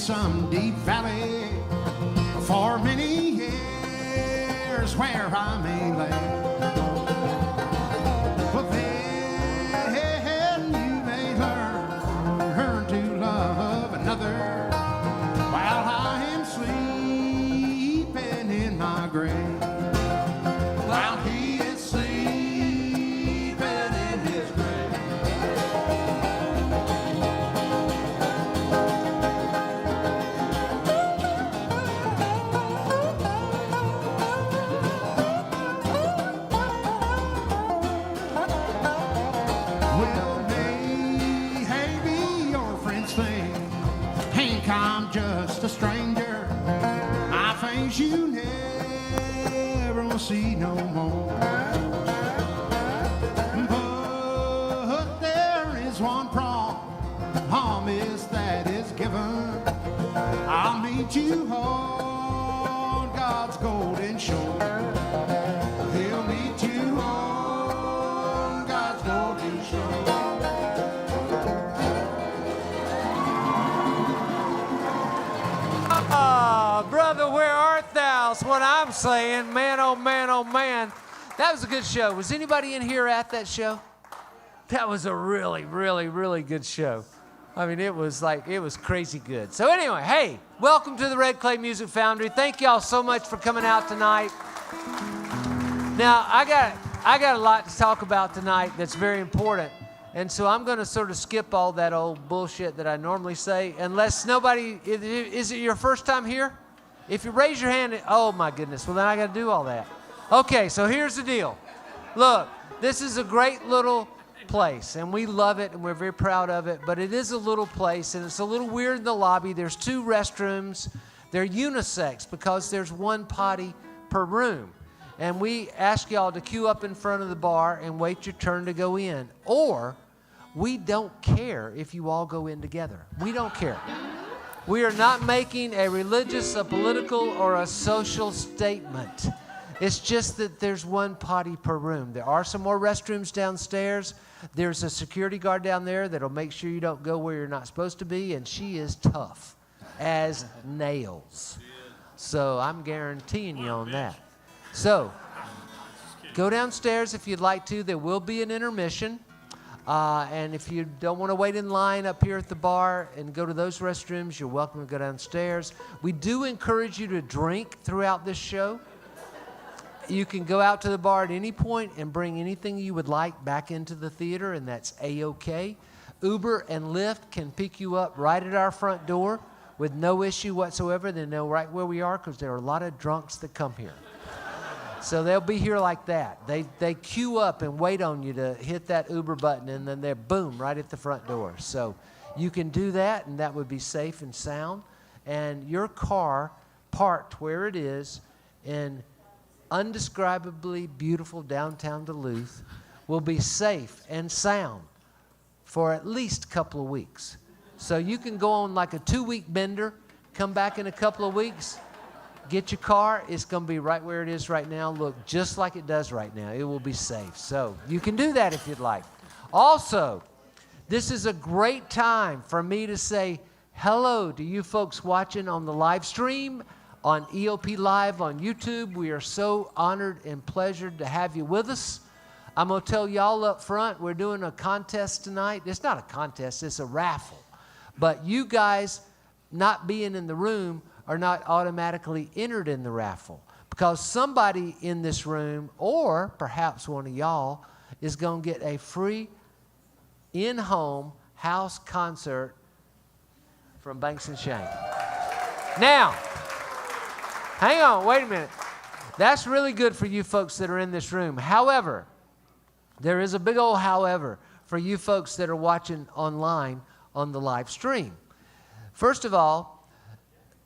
some deep valley for many years where I may lay. But then you may learn to love another while I am sleeping in my grave. While he is sleeping in his grave. Well, maybe your friends think I'm just a stranger. I face you never will see no more. But there is one promise that is given. I'll meet you on God's golden shore. He'll meet you on God's golden shore. Ah, brother, where art thou? That's what I'm saying. Man, oh man, oh man. That was a good show. Was anybody in here at that show? That was a really, really, really good show. I mean, it was crazy good. So anyway, hey, welcome to the Red Clay Music Foundry. Thank y'all so much for coming out tonight. Now, I got a lot to talk about tonight that's very important. And so I'm going to sort of skip all that old bullshit that I normally say, unless nobody, is it your first time here? If you raise your hand, oh my goodness, well then I got to do all that. Okay, so here's the deal. Look, this is a great little place, and we love it, and we're very proud of it, but it is a little place, and it's a little weird in the lobby. There's 2 restrooms. They're unisex because there's 1 potty per room. And we ask y'all to queue up in front of the bar and wait your turn to go in. Or we don't care if you all go in together. We don't care. We are not making a religious, a political, or a social statement. It's just that there's 1 potty per room. There are some more restrooms downstairs. There's a security guard down there that'll make sure you don't go where you're not supposed to be, and she is tough as nails. So I'm guaranteeing you on that. So go downstairs if you'd like to. There will be an intermission. And if you don't want to wait in line up here at the bar and go to those restrooms, you're welcome to go downstairs. We do encourage you to drink throughout this show. You can go out to the bar at any point and bring anything you would like back into the theater, and that's A-OK. Uber and Lyft can pick you up right at our front door with no issue whatsoever. They know right where we are because there are a lot of drunks that come here. So they'll be here like that. They queue up and wait on you to hit that Uber button, and then they're boom, right at the front door. So you can do that, and that would be safe and sound. And your car parked where it is in undescribably beautiful downtown Duluth will be safe and sound for at least a couple of weeks. So you can go on like a 2-week bender, come back in a couple of weeks, get your car. It's going to be right where it is right now. Look just like it does right now. It will be safe. So you can do that if you'd like. Also, this is a great time for me to say hello to you folks watching on the live stream, on EOP Live on YouTube. We are so honored and pleasured to have you with us. I'm going to tell y'all up front, we're doing a contest tonight. It's not a contest, it's a raffle. But you guys not being in the room are not automatically entered in the raffle, because somebody in this room, or perhaps one of y'all, is going to get a free in-home house concert from Banks and Shane. Now, hang on, wait a minute. That's really good for you folks that are in this room. However, there is a big old however for you folks that are watching online on the live stream. First of all,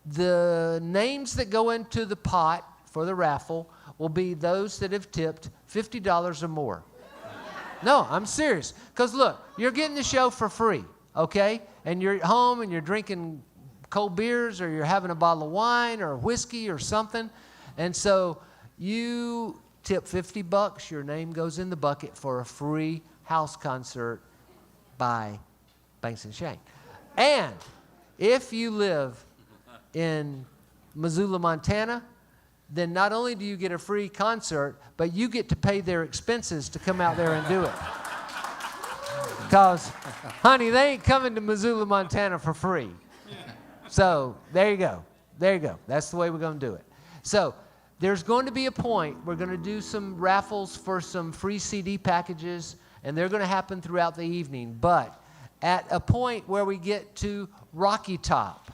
the names that go into the pot for the raffle will be those that have tipped $50 or more. No, I'm serious. Because look, you're getting the show for free, okay? And you're at home and you're drinking cold beers, or you're having a bottle of wine or whiskey or something. And so you tip $50, your name goes in the bucket for a free house concert by Banks and Shane. And if you live in Missoula, Montana, then not only do you get a free concert, but you get to pay their expenses to come out there and do it. Because, honey, they ain't coming to Missoula, Montana for free. So there you go. There you go. That's the way we're going to do it. So there's going to be a point, we're going to do some raffles for some free CD packages, and they're going to happen throughout the evening. But at a point where we get to Rocky Top,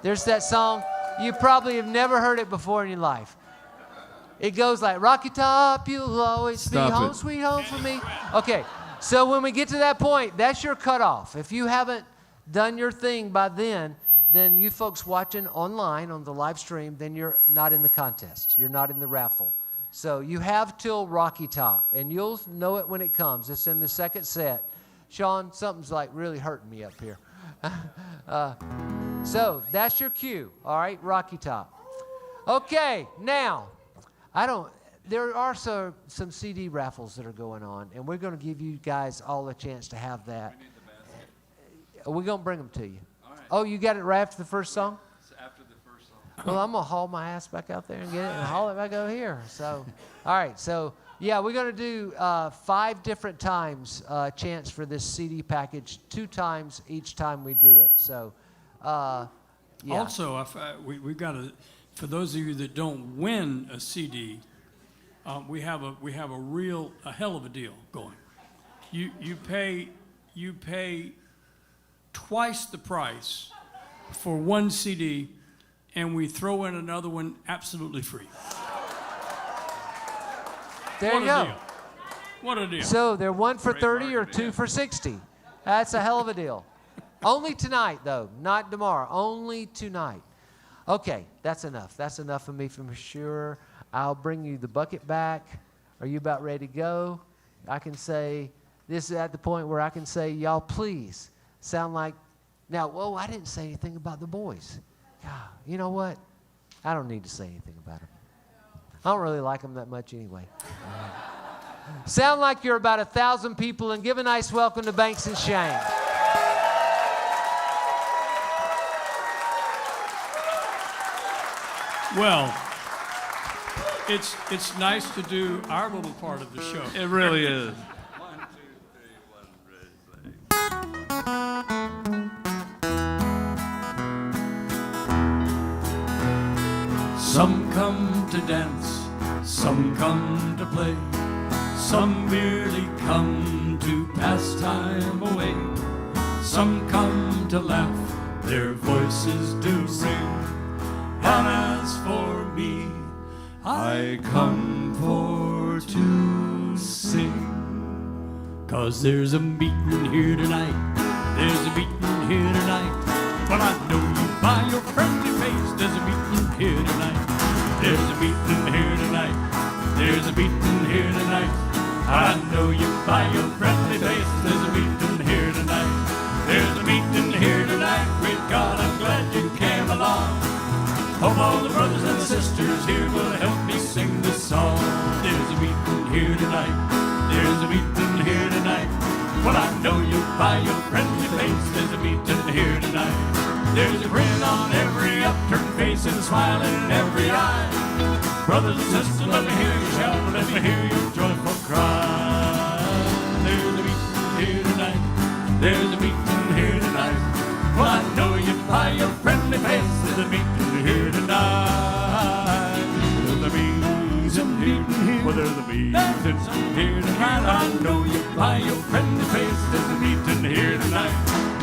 there's that song, you probably have never heard it before in your life. It goes like, Rocky Top, you'll always be home, sweet home for me. Okay, so when we get to that point, that's your cutoff. If you haven't done your thing by then you folks watching online on the live stream, then you're not in the contest. You're not in the raffle. So you have till Rocky Top, and you'll know it when it comes. It's in the second set. Shawn, something's like really hurting me up here. So that's your cue, all right, Rocky Top. Okay, now, there are some CD raffles that are going on, and we're going to give you guys all a chance to have that. We need the basket. We're going to bring them to you. All right. Oh, you got it right after the first song? It's after the first song. Well, I'm going to haul my ass back out there and get it and haul it back over here. So, all right, so, yeah, we're going to do 5 different times chance for this CD package, 2 times each time we do it. So, yeah. Also, we've got for those of you that don't win a CD, we have a hell of a deal going. You pay twice the price for one CD, and we throw in another one absolutely free. There you go. Deal. What a deal. So they're 1 for 30 or 2 for 60. That's a hell of a deal. Only tonight, though, not tomorrow. Only tonight. Okay, that's enough. That's enough of me for sure. I'll bring you the bucket back. Are you about ready to go? I can say, this is at the point where I can say, y'all please sound like, now, whoa, I didn't say anything about the boys. God, you know what? I don't need to say anything about them. I don't really like them that much anyway. Sound like you're about 1,000 people, and give a nice welcome to Banks and Shane. Well, it's nice to do our little part of the show. It really is. 1, 2, 3, 1, ready, play. Some come to dance, some come to play, some merely come to pass time away. Some come to laugh, their voices do ring. And as for me, I come for to sing. 'Cause there's a meeting here tonight, there's a meeting here tonight. Well, I know you by your friendly face, there's a meeting here tonight. There's a meeting here tonight, there's a meeting here tonight. I know you by your friendly face, there's a meeting here tonight. There's a meeting here tonight, great God, I'm glad you came along. Hope all the brothers and the sisters here will help me sing this song. There's a meeting here tonight, there's a meeting here tonight. Well, I know you by your friendly face, there's a meeting here tonight. There's a grin on every upturned face and a smile in every eye. Brothers and sisters, let me hear you shout, let me hear your joyful cry. There's a meeting here tonight, there's a meeting here tonight. Well, I know you by your friendly face, there's a meeting here tonight. There's a meeting here, well, there's a meeting here tonight. I know you by your friendly face, there's a meeting here tonight.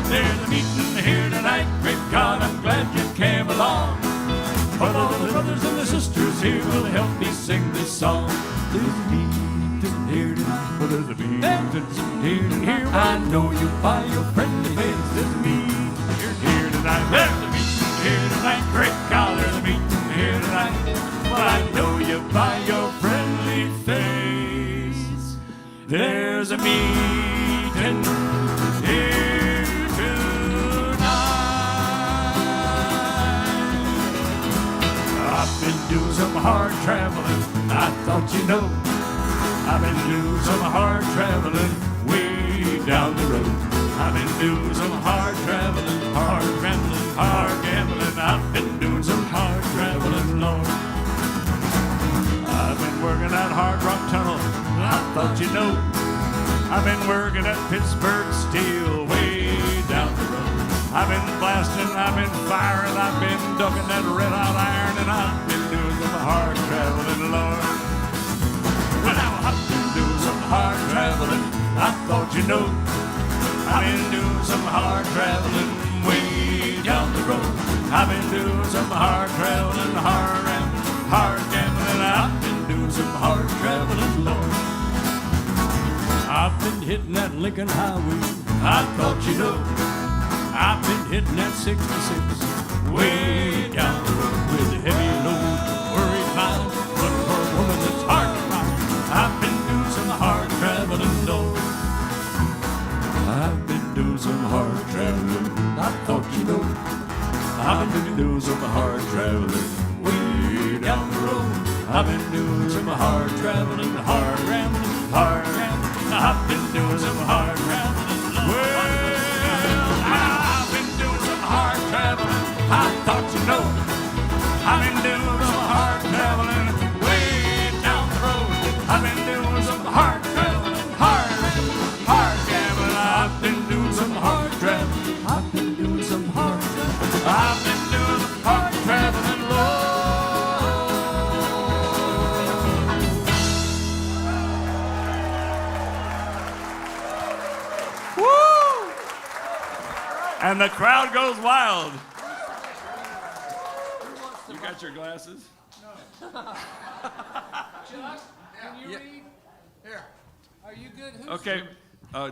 There's a meeting here tonight, great God, I'm glad you came along. But all the brothers and the sisters here will help me sing this song. There's a meeting here tonight, well, there's a meeting here. I know you by your friendly face, there's a meeting here tonight. There's a meeting here tonight, great God, there's a meeting here tonight. Well, I know you by your friendly face. There's a meeting here tonight. I've been doing some hard traveling, I thought you know. I've been doing some hard traveling way down the road. I've been doing some hard traveling, hard gambling. I've been you know, I've been working at Pittsburgh Steel way down the road. I've been blasting, I've been firing, I've been ducking that red hot iron, and I've been doing some hard traveling, Lord. Well, now I've been doing some hard traveling, I thought you know. I've been doing some hard traveling way down the road. I've been doing some hard traveling, hard gambling. I've been doing some hard traveling, Lord. I've been hitting that Lincoln Highway, I thought you know. I've been hitting that 66 way down the road with a heavy load, worried mind, looking for a woman that's hard to find. I've been doing some hard traveling, Lord. I've been doing some hard traveling, I thought you know. I've been doing some hard traveling way down the road. I've been doing some hard traveling, hard rambling, hard gambling. I've been doing some hard traveling, well, I've been doing some hard traveling, I thought you know. I've been doing some hard traveling way down the road. I've been doing some hard traveling, hard gambling. I've been doing some hard traveling. I've been doing some hard traveling. I've been doing some hard traveling, Lord. Woo! And the crowd goes wild. You got your glasses? Chuck, can you read? Here. Are you good? Who's Okay,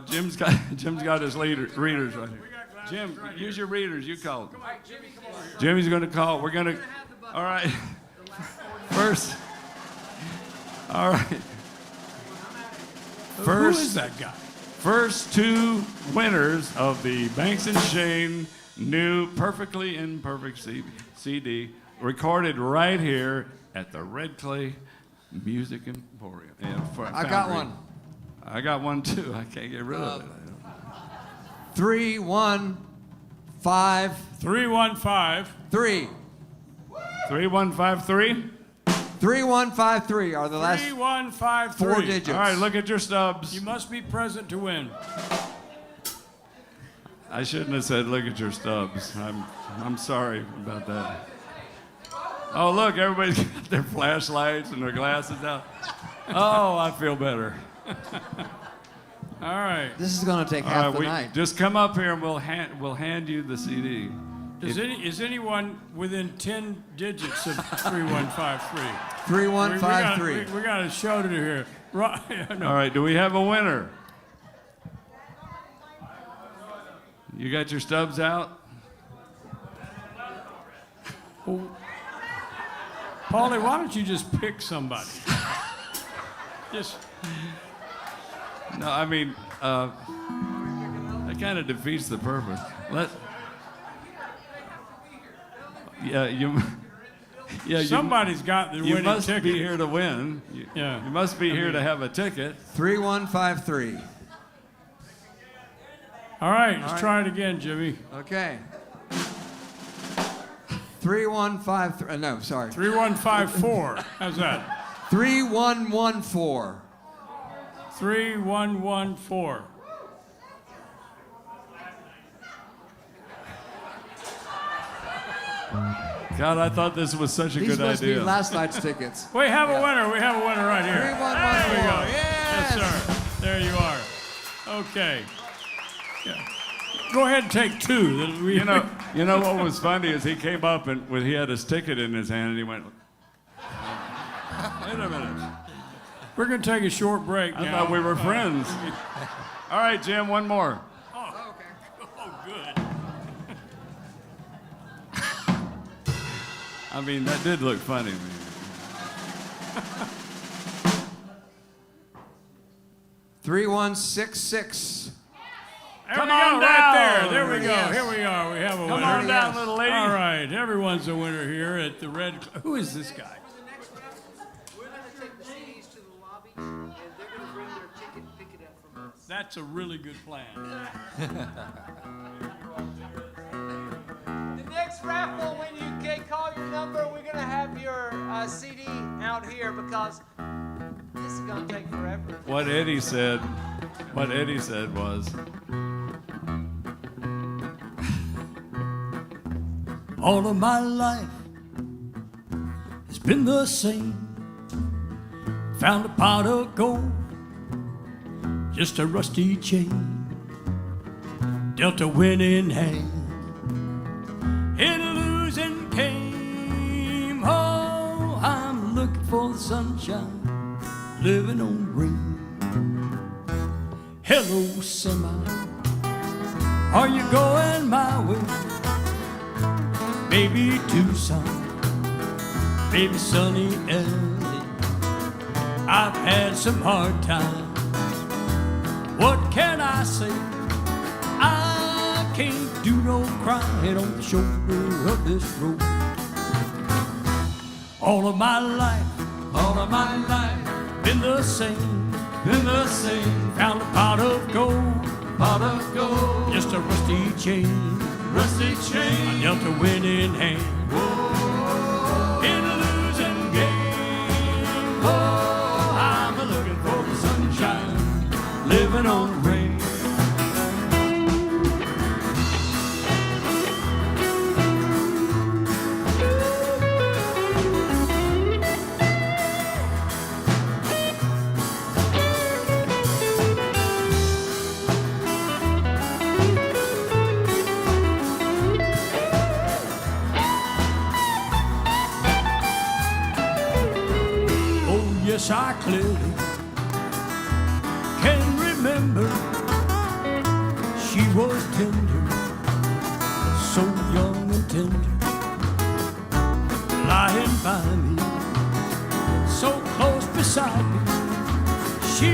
Jim's got his readers right here. Jim, use your readers. You call. All right, Jimmy, come over here. Jimmy's going to call. We're going to. All right. First. All right. Who is that guy? First two winners of the Banks and Shane new Perfectly Imperfect CD, recorded right here at the Red Clay Music Emporium. I got one. I got one too. I can't get rid of it. 315 3153. 3153. 3153 are the last 3153. 4 digits. All right, look at your stubs. You must be present to win. I shouldn't have said look at your stubs. I'm sorry about that. Oh, look, everybody's got their flashlights and their glasses out. Oh, I feel better. All right. This is going to take All half right, the night. just come up here and we'll hand you the CD. Is anyone within 10 digits of 3153? 3153. We got a show to do here. Right. No. All right, do we have a winner? You got your stubs out? Paulie, why don't you just pick somebody? Just. No, I mean, that kind of defeats the purpose. Somebody's got the You winning must ticket. be here to win. You must be here to have a ticket. 3153. All right, let's try it again, Jimmy. Okay. 3153. No, sorry. 3154. How's that? 3114. 3114. God, I thought this was such a These good must idea. be last night's tickets. We have a winner. We have a winner right here. 3114. There we go. Yes. Yes, sir. There you are. Okay. Yeah. Go ahead and take two. You know what was funny is he came up and when he had his ticket in his hand and he went, wait a minute. We're going to take a short break now. I thought we were friends. All right, Jim, one more. Oh, good. I mean, that did look funny, man. $3166. Come There we go, on right down. there. There we go. Yes. Here we are. We have a Come winner. on down, little lady. All right, everyone's a winner here at the Red. Who is this guy? We're going to take the CDs to the lobby, and they're going to bring their ticket and pick it up from us. That's a really good plan. The next raffle, when you call your number, we're going to have your CD out here because this gonna take forever. What Eddie said was, all of my life has been the same. Found a pot of gold, just a rusty chain. Dealt a winning hand, and a losing came. Oh, I'm looking for the sunshine, living on rain. Hello, semi, are you going my way? Baby Tucson, baby sunny LA. I've had some hard times, what can I say? I can't do no crying on the shoulder of this road. All of my life, been the same, Found a pot of gold, just a rusty chain, I dealt a winning hand, in a losing game. Oh, I'm looking for the sunshine, living on rain. Yes, I clearly can remember. She was tender, so young and tender, lying by me, so close beside me. She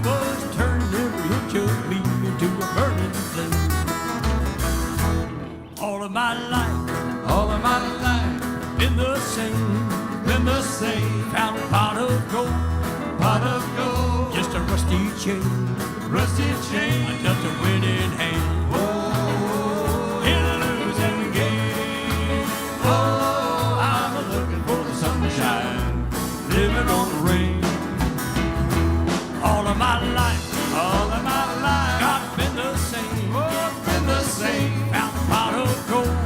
was turning every inch of me into a burning flame. All of my life, been the same, Found a pot of gold, just a rusty chain, I dealt a winning hand, in a losing game. Oh, I'm looking for the sunshine, living on the rain. All of my life, God's been the same, Found a pot of gold,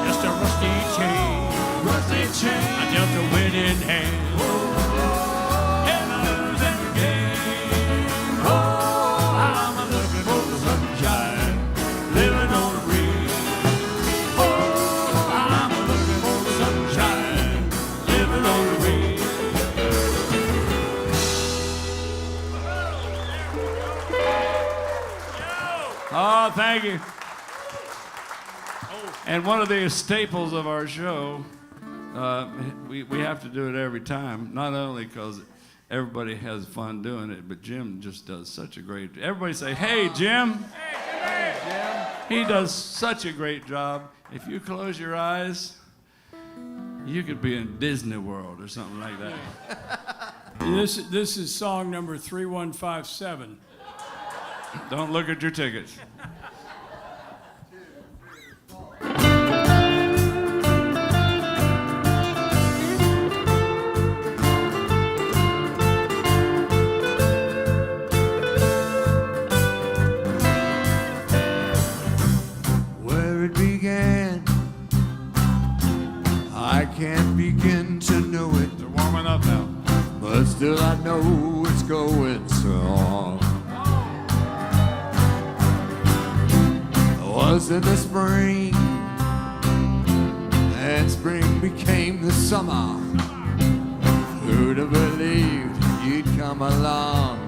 just a rusty chain, I dealt a winning hand, in a losing game. Oh, I'm looking for the sunshine, living on the rain. Oh, I'm looking for the sunshine, living on the rain. oh, thank you. And one of the staples of our show, we have to do it every time, not only because everybody has fun doing it, but Jim just does such a great, everybody say, hey, Jim. Hey, Jim. He does such a great job. If you close your eyes, you could be in Disney World or something like that. This is song number 3157. Don't look at your tickets. Where it began, I can't begin to know it, They're warming up now. but still I know it's going strong. I was in the spring, and spring became the summer. Who'd have believed you'd come along?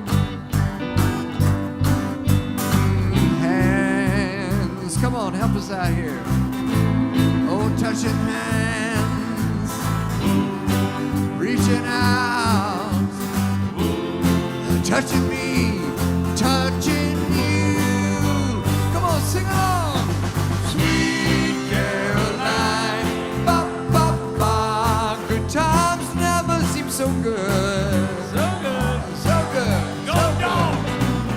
Hands, come on, help us out here. Oh, touching hands, reaching out, touching me, touching you. Come on, sing along. Sweet Caroline, ba ba ba. Good times never seem so good. So good, so good. Go, go.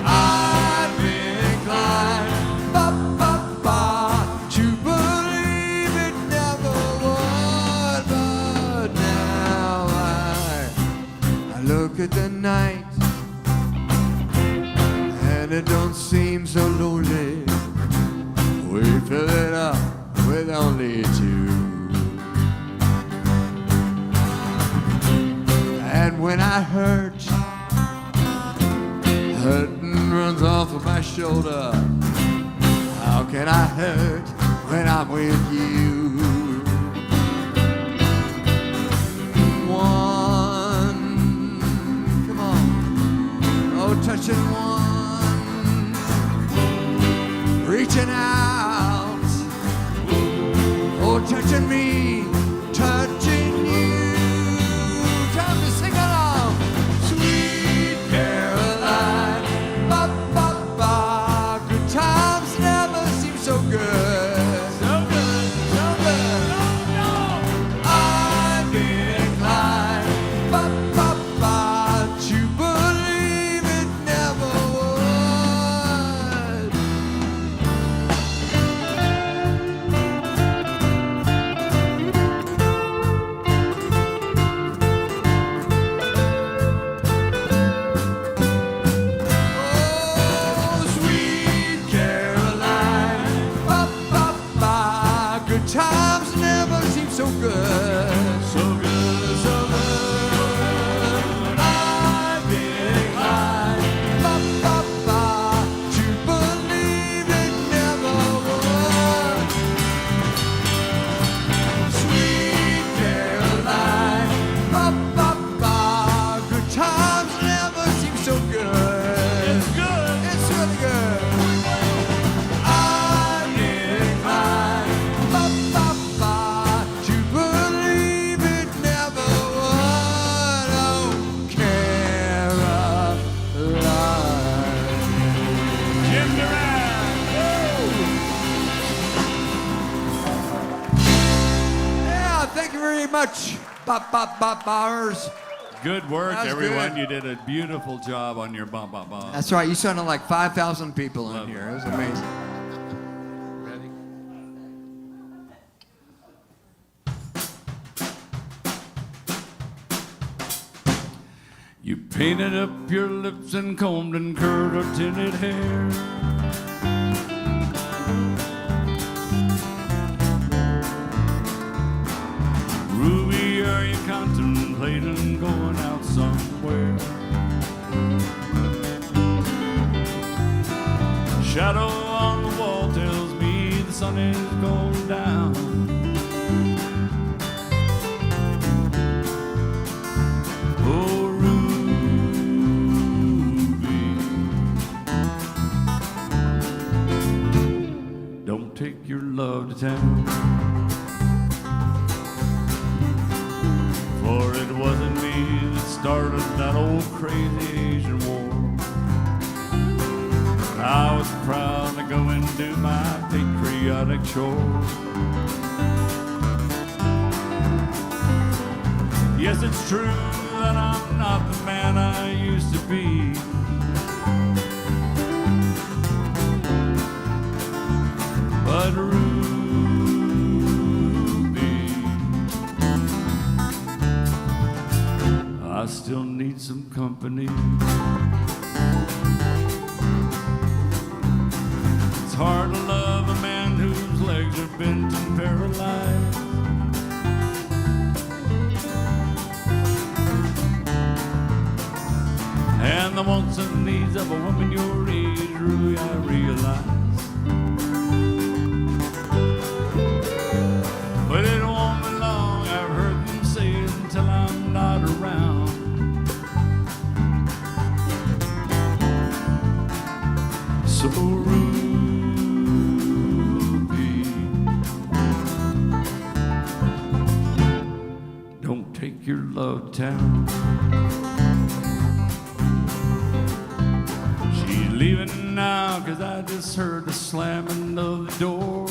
I've been inclined, ba ba ba, to believe it never would, but now I and it don't seem so lonely. We fill it up with only two. And when I hurt, hurting runs off of my shoulder. How can I hurt when I'm with you? One, come on, oh, touching one, reaching out, oh, touching me, touching you. Time to sing along. Sweet Caroline, ba ba ba. Good times never seem so good. So good, so good. No, no. I'd be inclined, ba ba ba, to believe it never would. Oh, sweet Caroline, ba ba ba. Good times never seem so good. So good, so good. I'd be inclined, ba ba ba, to believe it never would. Sweet Caroline, ba ba ba. Good times never seem so good. It's good. It's really good. I'm inclined, ba ba ba, to believe it never would. Oh, Caroline. Jim Durant. Yeah, thank you very much, bars. Good work, That was everyone. good. You did a beautiful job on your bum bum bum. That's right. You sounded like 5,000 people in Lovely. here. It was amazing. Ready? You painted up your lips and combed and curled her tinted hair. Ruby, are you contemplating going out somewhere? Shadow on the wall tells me the sun is going down. Oh, Ruby, don't take your love to town. For it wasn't me that started that old crazy Asian war. I was proud to go and do my patriotic chore. Yes, it's true that I'm not the man I used to be. But Ruby, I still need some company. It's hard to love a man whose legs are bent and paralyzed. And the wants and needs of a woman your age, Ruby, I realize. But it won't be long, I've heard them say it until I'm not around. So Ruby, don't take your love to town. She's leaving now, 'cause I just heard the slamming of the door.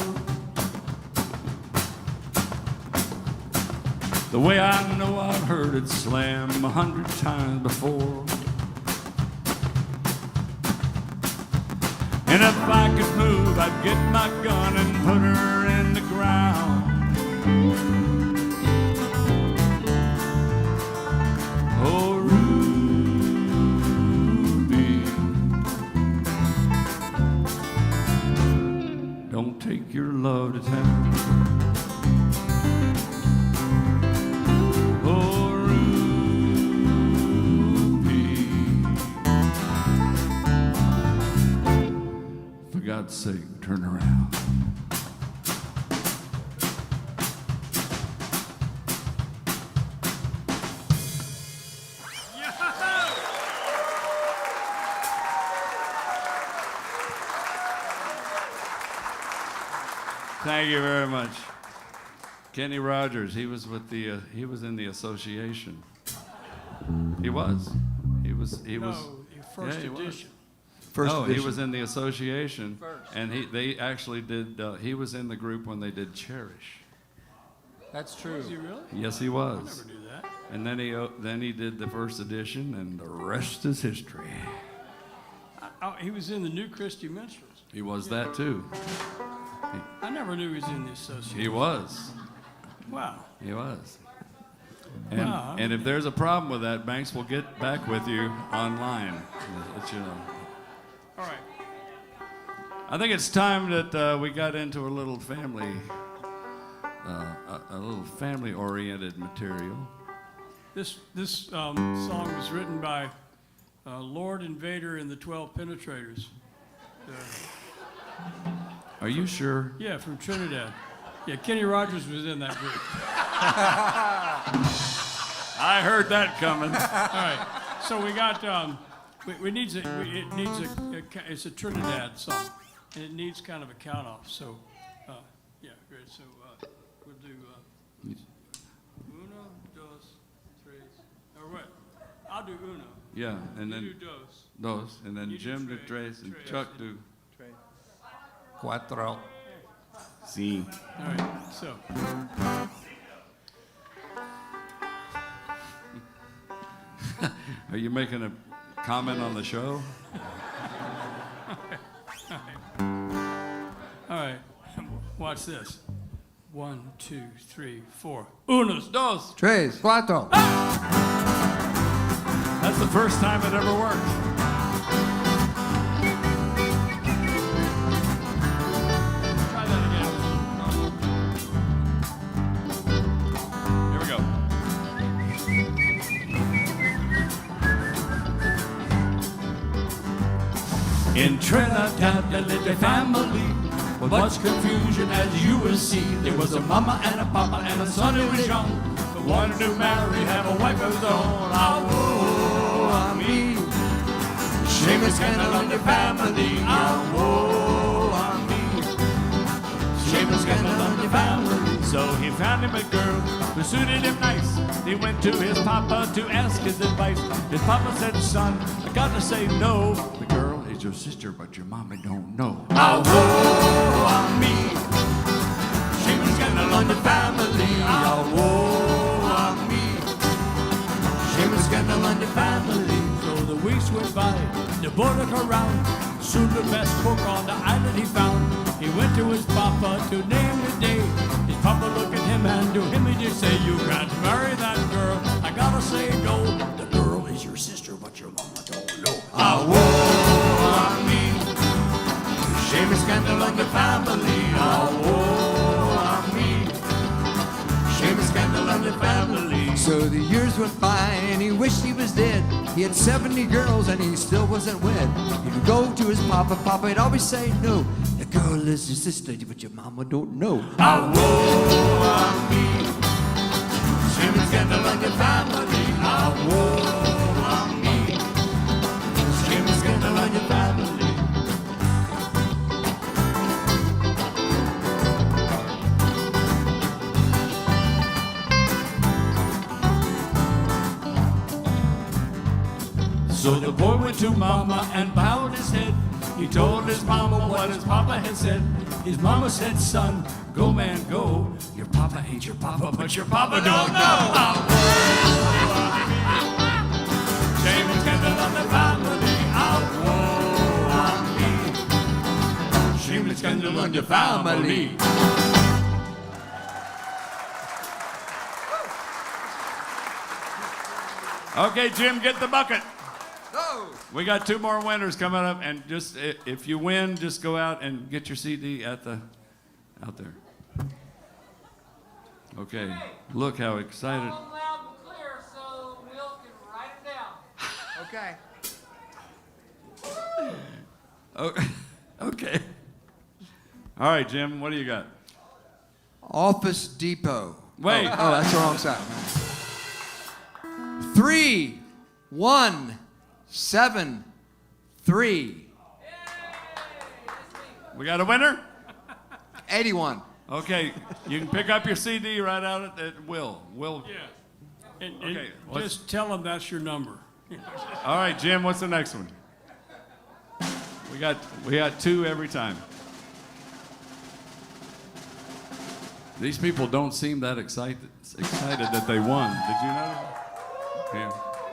The way I know I've heard it slam 100 times before. And if I could move, I'd get my gun and put her in the ground. Oh, Ruby, take your love to town. Oh, Ruby, for God's sake, turn around. Thank you very much. Kenny Rogers, he was with the he was in the association. He was. He was First yeah, he was. edition. First no, edition. he was in the association, and they actually did. He was in the group when they did Cherish. That's true. Is he really? Yes, he was. Never knew that. And then he did the first edition, and the rest is history. He was in the New Christy Minstrels. He was that too. I never knew he was in the association. He was. Wow. He was. And, Wow. and if there's a problem with that, Banks will get back with you online. Let you know. All right. I think it's time that we got into a little family-oriented material. This song was written by Lord Invader and the 12 Penetrators. Are you sure? Yeah, from Trinidad. Yeah, Kenny Rogers was in that group. I heard that coming. All right. So we got it's a Trinidad song, and it needs kind of a count off. So yeah, great. So we'll do uno, dos, tres, or what? I'll do uno. Yeah, and You then do dos. those, and then You do Jim do tres, tres, and tres. Chuck do Cuatro. si. All right. So. Are you making a comment on the show? All right, watch this. 1, 2, 3, 4. Unos, dos. Tres, cuatro. That's the first time it ever worked. Try that again. Here we go. In Trinidad, there lived a family with much confusion, as you will see. There was a mama and a papa and a son who was young, who wanted to marry, have a wife of his own. Ah, woe, ah, me. Shame and scandal on the family. Ah, woe, ah, me. Shame and scandal on the family. So he found him a girl who suited him nice. He went to his papa to ask his advice. His papa said, son, I gotta say no. The girl is your sister, but your mama don't know. Ah, woe, ah, me. Shame and scandal on the family. Ah, woe, ah, me. Shame and scandal on the family. So the weeks went by, the boy looked around. Soon the best cook on the island he found. He went to his papa to name the day. His papa looked at him and to him he just say, you can't marry that girl. I gotta say no. The girl is your sister, but your mama don't know. Ah, woe, ah, me. Shame and scandal on the family. Ah, woe, ah, me. Shame and scandal on the family. So the years went by and he wished he was dead. He had 70 girls and he still wasn't wed. He'd go to his papa, he'd always say no. The girl is your sister, but your mama don't know. Ah, woe, ah, me. Shame and scandal on the family. Ah, woe, ah, me. Shame and scandal on the family. So the boy went to mama and bowed his head. He told his mama what his papa had said. His mama said, son, go man, go. Your papa ain't your papa, but your papa don't know. Ah, woe, shame and scandal on the family. Ah, woe, ah, me. Shame and scandal on the family. Okay, Jim, get the bucket. Oh. We got 2 more winners coming up, and just if you win, just go out and get your CD at the out there. Okay, look how excited. Tell them loud and clear so Will can write them down. Okay. Okay. All right, Jim, what do you got? Office Depot. Wait. Oh, that's the wrong side. 3, 1, 7, 3. We got a winner? 81. Okay, you can pick up your CD right out at Will. Will. Yeah. And Okay, just tell them that's your number. All right, Jim, what's the next one? We got 2 every time. These people don't seem that excited that they won. Did you know?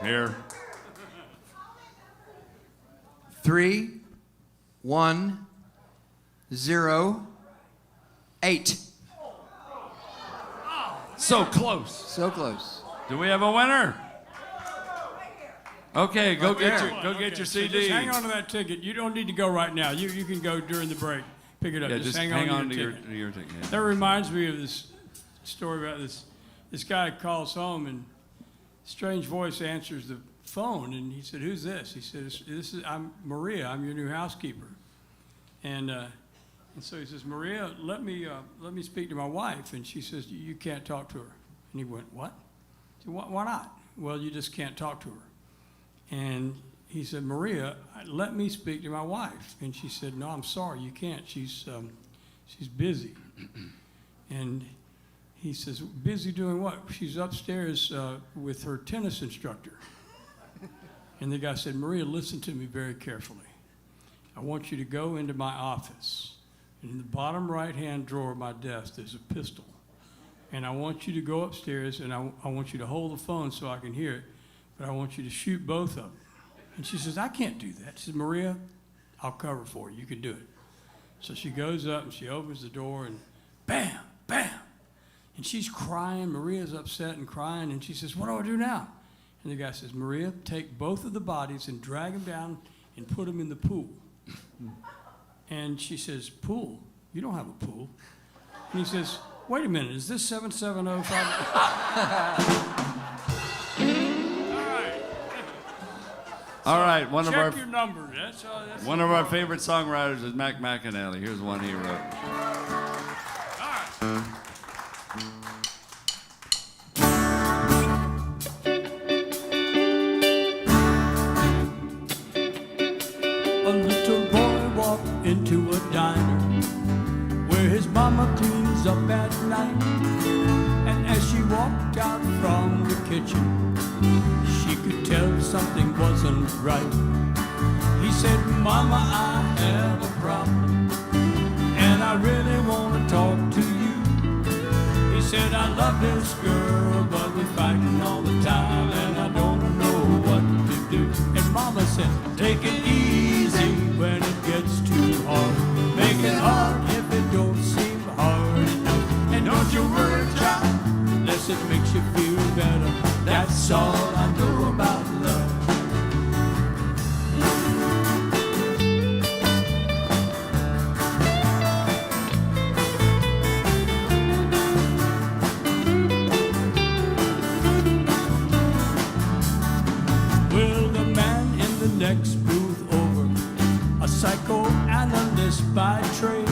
Here. 3, 1, 0, 8. So close. So close. Do we have a winner? Okay, go get Okay, your so CD. just hang on to that ticket. You don't need to go right now. You can go during the break. Pick it up. Yeah, just hang on to your ticket. Yeah. That reminds me of this story about this guy calls home and strange voice answers the phone and he said, "Who's this?" He said, "I'm Maria. I'm your new housekeeper." And so he says, "Maria, let me speak to my wife." And she says, "You can't talk to her." And he went, "What?" He said, "Why not?" "Well, you just can't talk to her." And he said, "Maria, let me speak to my wife." And she said, "No, I'm sorry, you can't. She's busy." And he says, "Busy doing what?" "She's upstairs with her tennis instructor." And the guy said, "Maria, listen to me very carefully. I want you to go into my office. And in the bottom right-hand drawer of my desk, there's a pistol. And I want you to go upstairs, and I want you to hold the phone so I can hear it, but I want you to shoot both of them." And she says, "I can't do that." She says, "Maria, I'll cover for you. You can do it." So she goes up and she opens the door and bam, bam. And she's crying. Maria's upset and crying. And she says, "What do I do now?" And the guy says, "Maria, take both of the bodies and drag them down and put them in the pool." And she says, "Pool? You don't have a pool." And he says, "Wait a minute, is this 7705? All right, one of Check your number. That's our favorite songwriters is Mac McAnally. Here's one he wrote. A little boy walked into a diner where his mama cleans up at night. And as she walked out from the kitchen, she could tell something wasn't right. He said, "Mama, I have a problem, and I really want to talk to you." He said, "I love this girl, but we're fighting all the time, and I don't know what to do." And Mama said, "Take it easy when it gets too hard. Make it hard if it don't seem hard enough. And don't you worry, child, unless it makes you feel better. That's all I know about love." Well, the man in the next booth over, a psychoanalyst by trade,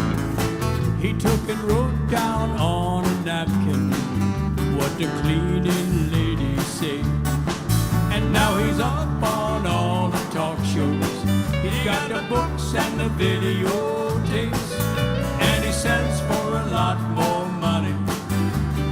he took and wrote down on a napkin what the cleaning ladies say. And now he's up on all the talk shows. He's got the books and the videotapes, and he sells for a lot more money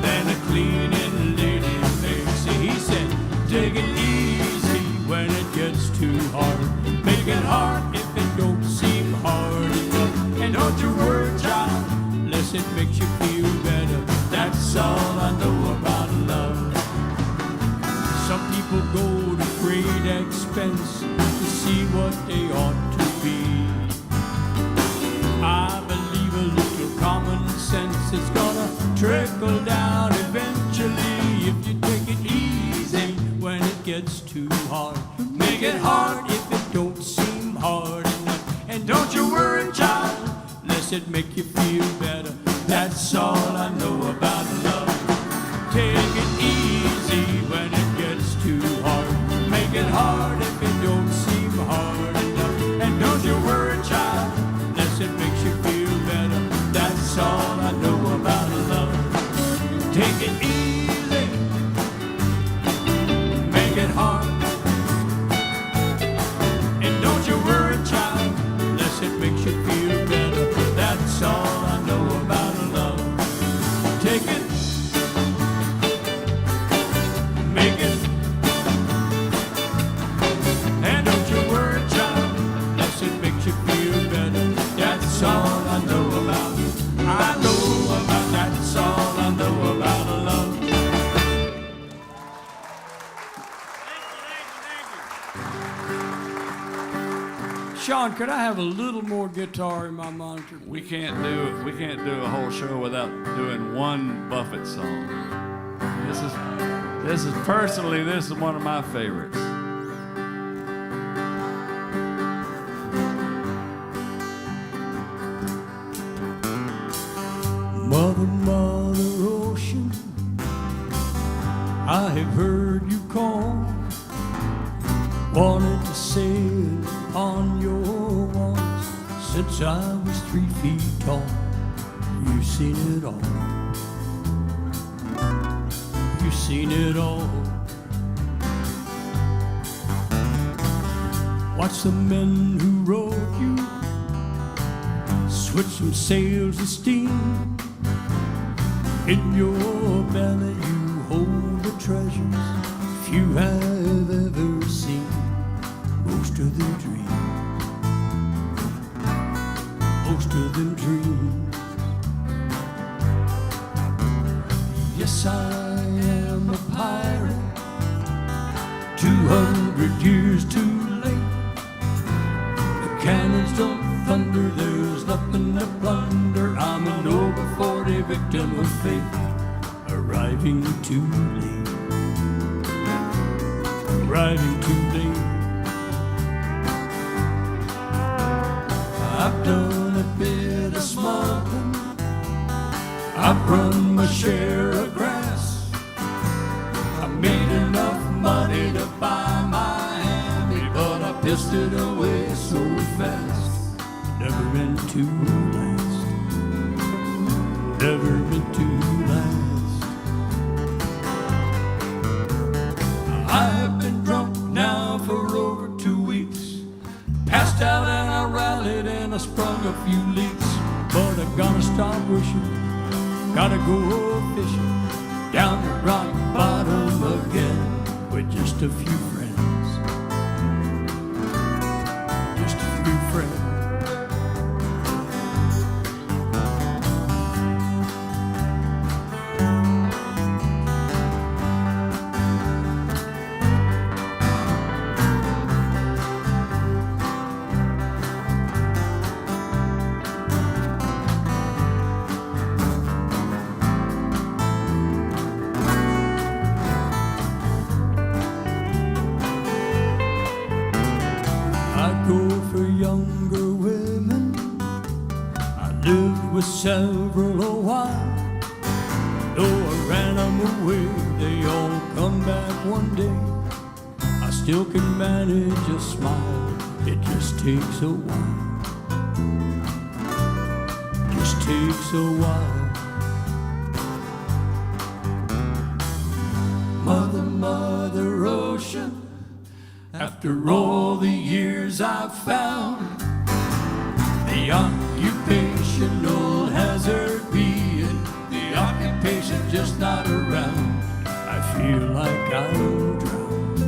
than a cleaning lady makes. He said, "Take it easy when it gets too hard. Make it hard if it don't seem hard enough. And don't you worry, child, unless it makes you feel better. That's all I know about love." Some people go to great expense to see what they ought to be. I believe a little common sense is gonna trickle down eventually. If you take it easy when it gets too hard. Make it hard if it don't seem hard enough. And don't you worry, child, unless it make you feel better. That's Shawn, could I have a little more guitar in my monitor? We can't do a whole show without doing one Buffett song. This is one of my favorites. Mother, Mother Ocean, I have heard you call. Wanted to sail on your walls since I was 3 feet tall. You've seen it all. You've seen it all. Watch the men who rowed you switch from sails to steam. In your belly you hold the treasures few have ever seen. Most of them dream. Most of them dream. Yes, I am a pirate, 200 years too late. The cannons don't thunder, there's nothing to plunder. I'm an over 40 victim of fate, arriving too late. Arriving too late. I've done a bit of smuggling, I've run my share of grass. I made enough money to buy Miami, but I pissed it away so fast. Never meant to last. Never meant to last. I have been drunk now for over 2 weeks. Passed out and I rallied and I sprung a few leaks. But I gotta stop wishing, gotta go fishing down the rock bottom again with just a few friends. Just a few friends. Several a while, though I ran them away, they all come back one day. I still can manage a smile, it just takes a while. Just takes a while. Mother, Mother Ocean, after all the years I've found the occupational hazard being the occupation just not around. I feel like I'm drowned.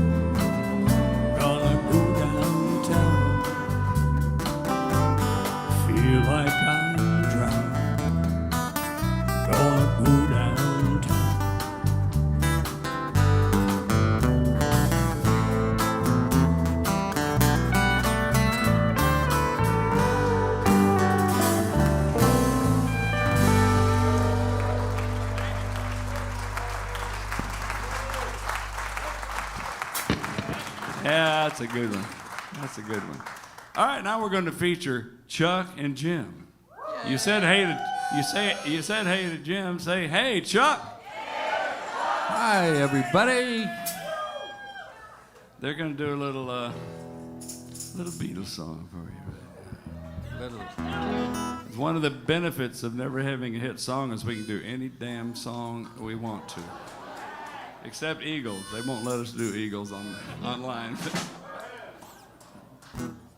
Gonna go downtown. Feel like I'm drowned. Gonna go downtown. Yeah, that's a good one. That's a good one. All right, now we're going to feature Chuck and Jim. You said hey to you said hey to Jim. Say hey, Chuck. Hi, everybody. They're going to do a little Beatles song for you. It's one of the benefits of never having a hit song is we can do any damn song we want to. Except Eagles. They won't let us do Eagles online.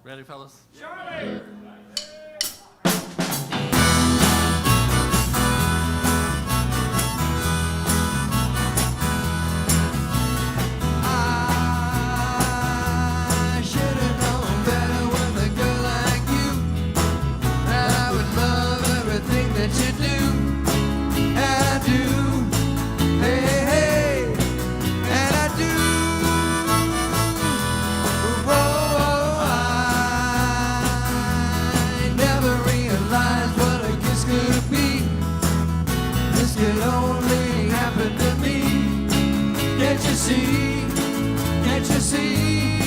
Ready, fellas? Sure. see? Can't you see?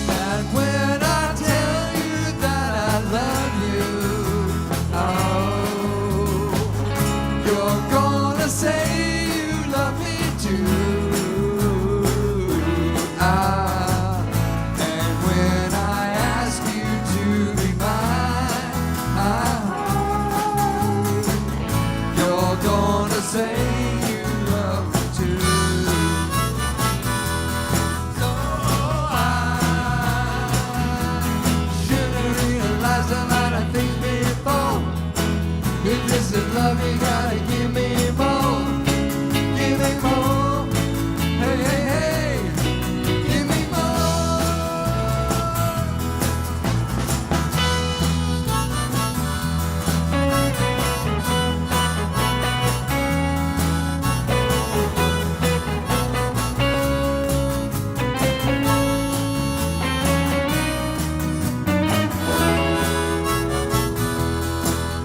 And when I tell you that I love you, oh, you're gonna say you love me too. And when I ask you to be mine, you're gonna say you love me too. So I should've realized a lot of things before. If this is love, you gotta give me more. Give me more. Hey, hey, hey. Give me more.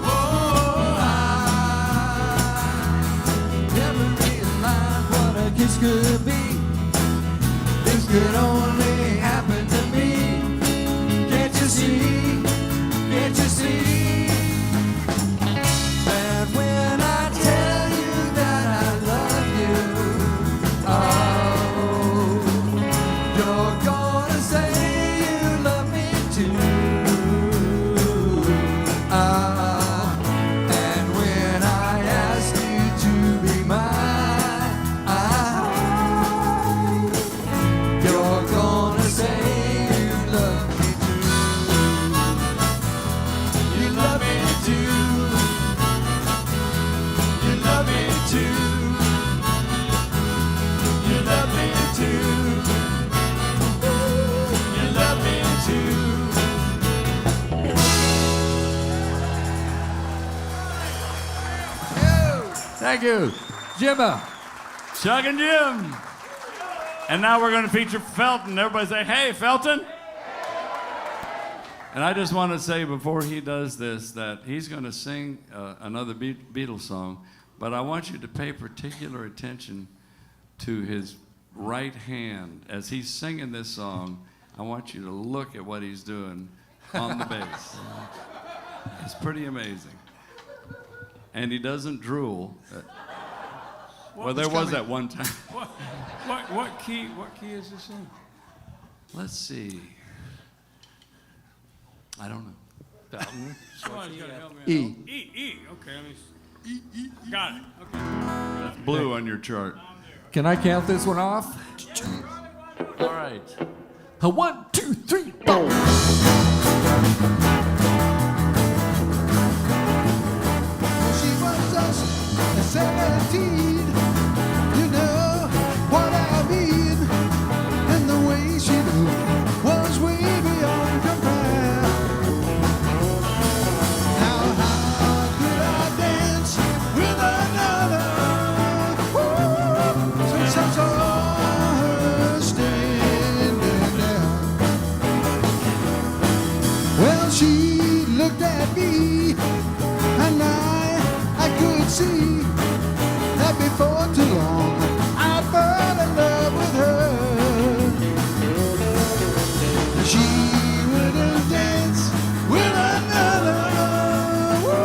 Oh, I never realized what a kiss could be. This could only happen to me. Can't you see? Can't you see? And when I tell you that I love you, oh, you're gonna say you love me too. And when I ask you to be mine, you're gonna say you love me too. You love me too. You love me too. You love me too. You love me too. Thank you. Jimbo. Chuck and Jim. And now we're going to feature Felton. Everybody say, hey, Felton. And I just want to say before he does this that he's going to sing another Beatles song, but I want you to pay particular attention to his right hand. As he's singing this song, I want you to look at what he's doing on the bass. It's pretty amazing. And he doesn't drool. Well, there was that one time. What key is this in? Let's see. I don't know. Someone's gotta help me out. E. E. Okay, let me. E. Got it. Okay. That's blue on your chart. Can I count this one off? All right. 1, 2, 3, 4. She was just 17, you know what I mean. And the way she moved was way beyond compare. Now how could I dance with another? Woo! Since I saw her standing there. Well, she looked at me, and I could see that before too long I'd fall in love with her. She wouldn't dance with another. Woo!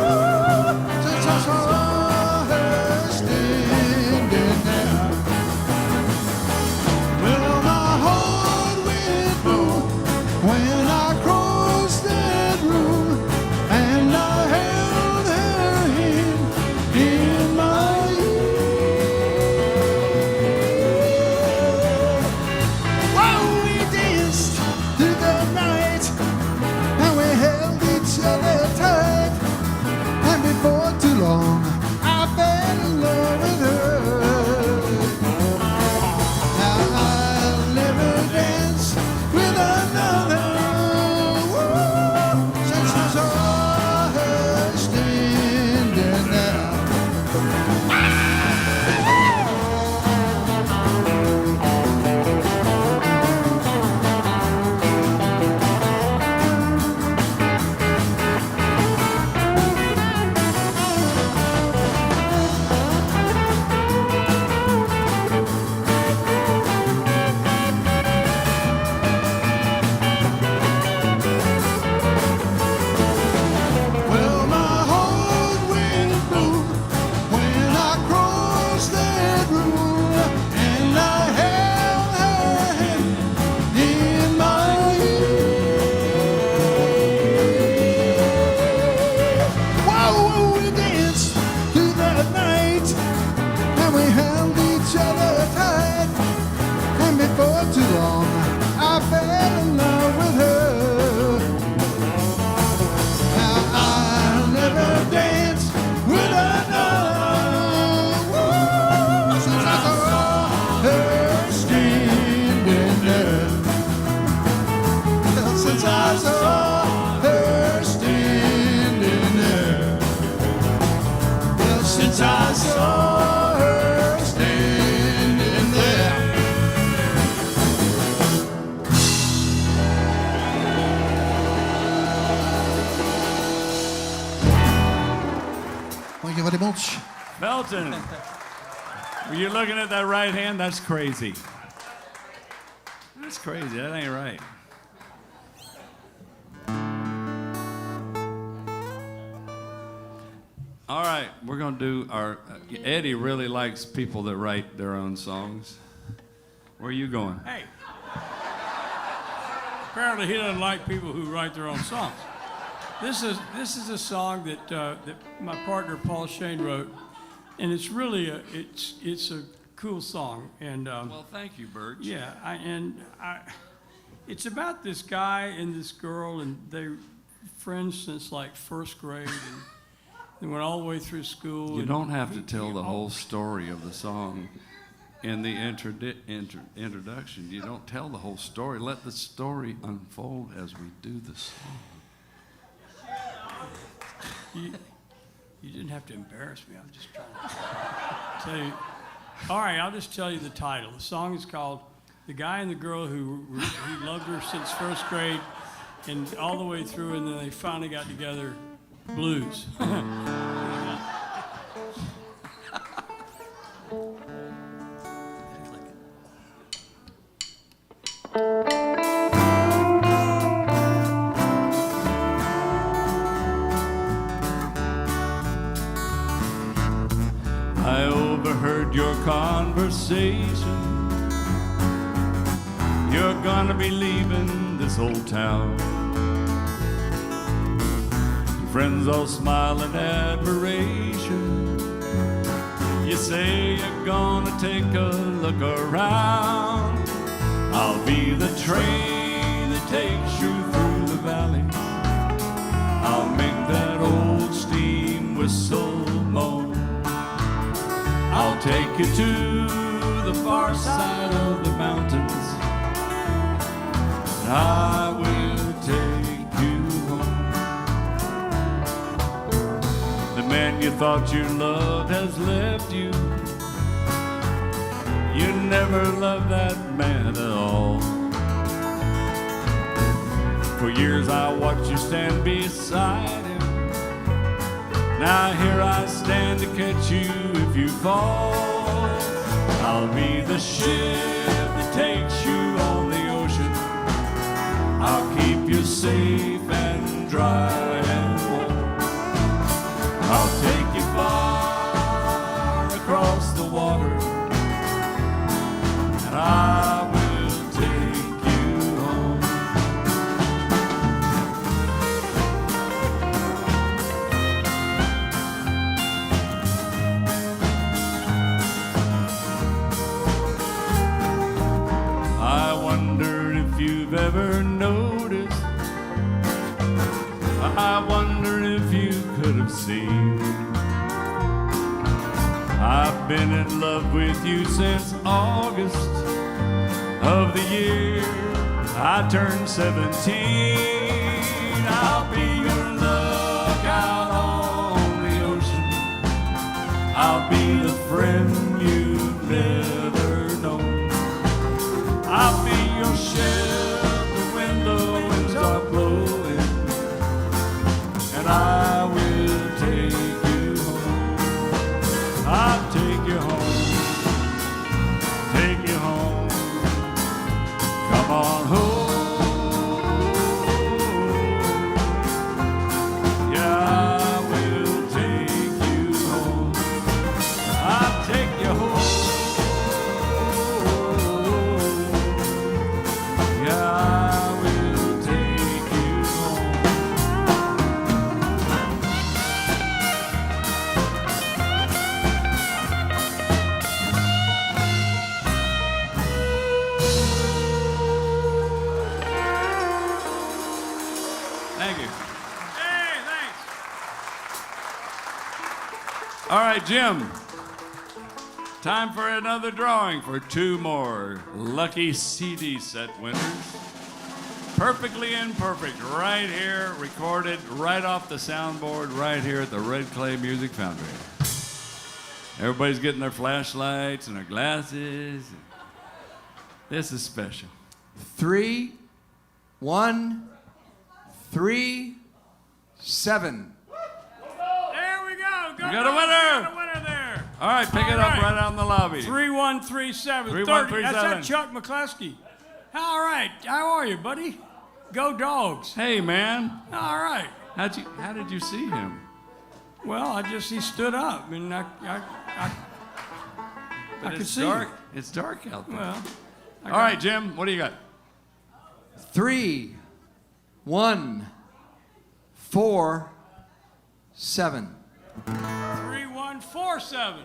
Since I saw her standing there. Well, my heart went boom when I crossed that room, and I held her hand in my ear. Thank you very much. Felton, were you looking at that right hand? That's crazy. That's crazy. That ain't right. All right, we're going to do our... Eddie really likes people that write their own songs. Where are you going? Hey. Apparently he doesn't like people who write their own songs. This is a song that my partner Paul Shane wrote, and it's really it's a cool song. And Well, thank you, Birch. yeah, it's about this guy and this girl, and they're friends since like first grade, and they went all the way through school. You and don't have to tell the whole story of the song in the introduction. You don't tell the whole story. Let the story unfold as we do the song. You didn't have to embarrass me. I'm just trying to tell you. All right, I'll just tell you the title. The song is called "The Guy and the Girl Who Loved Her Since First Grade," and all the way through, and then they finally got together. Blues. I overheard your conversation. You're gonna be leaving this old town. Your friends all smile in admiration. You say you're gonna take a look around. I'll be the train that takes you through the valley. I'll make that old steam whistle moan. I'll take you to the far side of the mountains. And I will take you home. The man you thought you loved has left you. You never loved that man at all. For years I watched you stand beside him. Now here I stand to catch you if you fall. I'll be the ship that takes you on the ocean. I'll keep you safe and dry and warm. I'll take you far across the water, and I will take you home. I wonder if you've ever noticed. I wonder if you could have seen. I've been in love with you since August of the year I turned 17. I'll be your lookout on the ocean. I'll be the friend you've never known. I'll be your shelter when the winds are blowing, and I will take you home. I'll take you home, take you home. Come on home. Yeah, I will take you home. I'll take you home. Yeah, I will take you home. Thank you. Hey, thanks. All right, Jim. Time for another drawing for 2 more lucky CD set winners. Perfectly Imperfect, right here, recorded right off the soundboard, right here at the Red Clay Music Foundry. Everybody's getting their flashlights and their glasses. This is special. 3, 1, 3, 7. There we go. got a winner. Got a winner there. All right, pick it up right out in the lobby. 3137. 3137. That's that Chuck McCluskey. All right. How are you, buddy? Go Dogs. Hey, man. All right. How did you see him? Well, he stood up, and I But could it's see dark. him. It's dark out there. Well, All right, Jim, what do you got? 3, 1, 4, 7. 3147.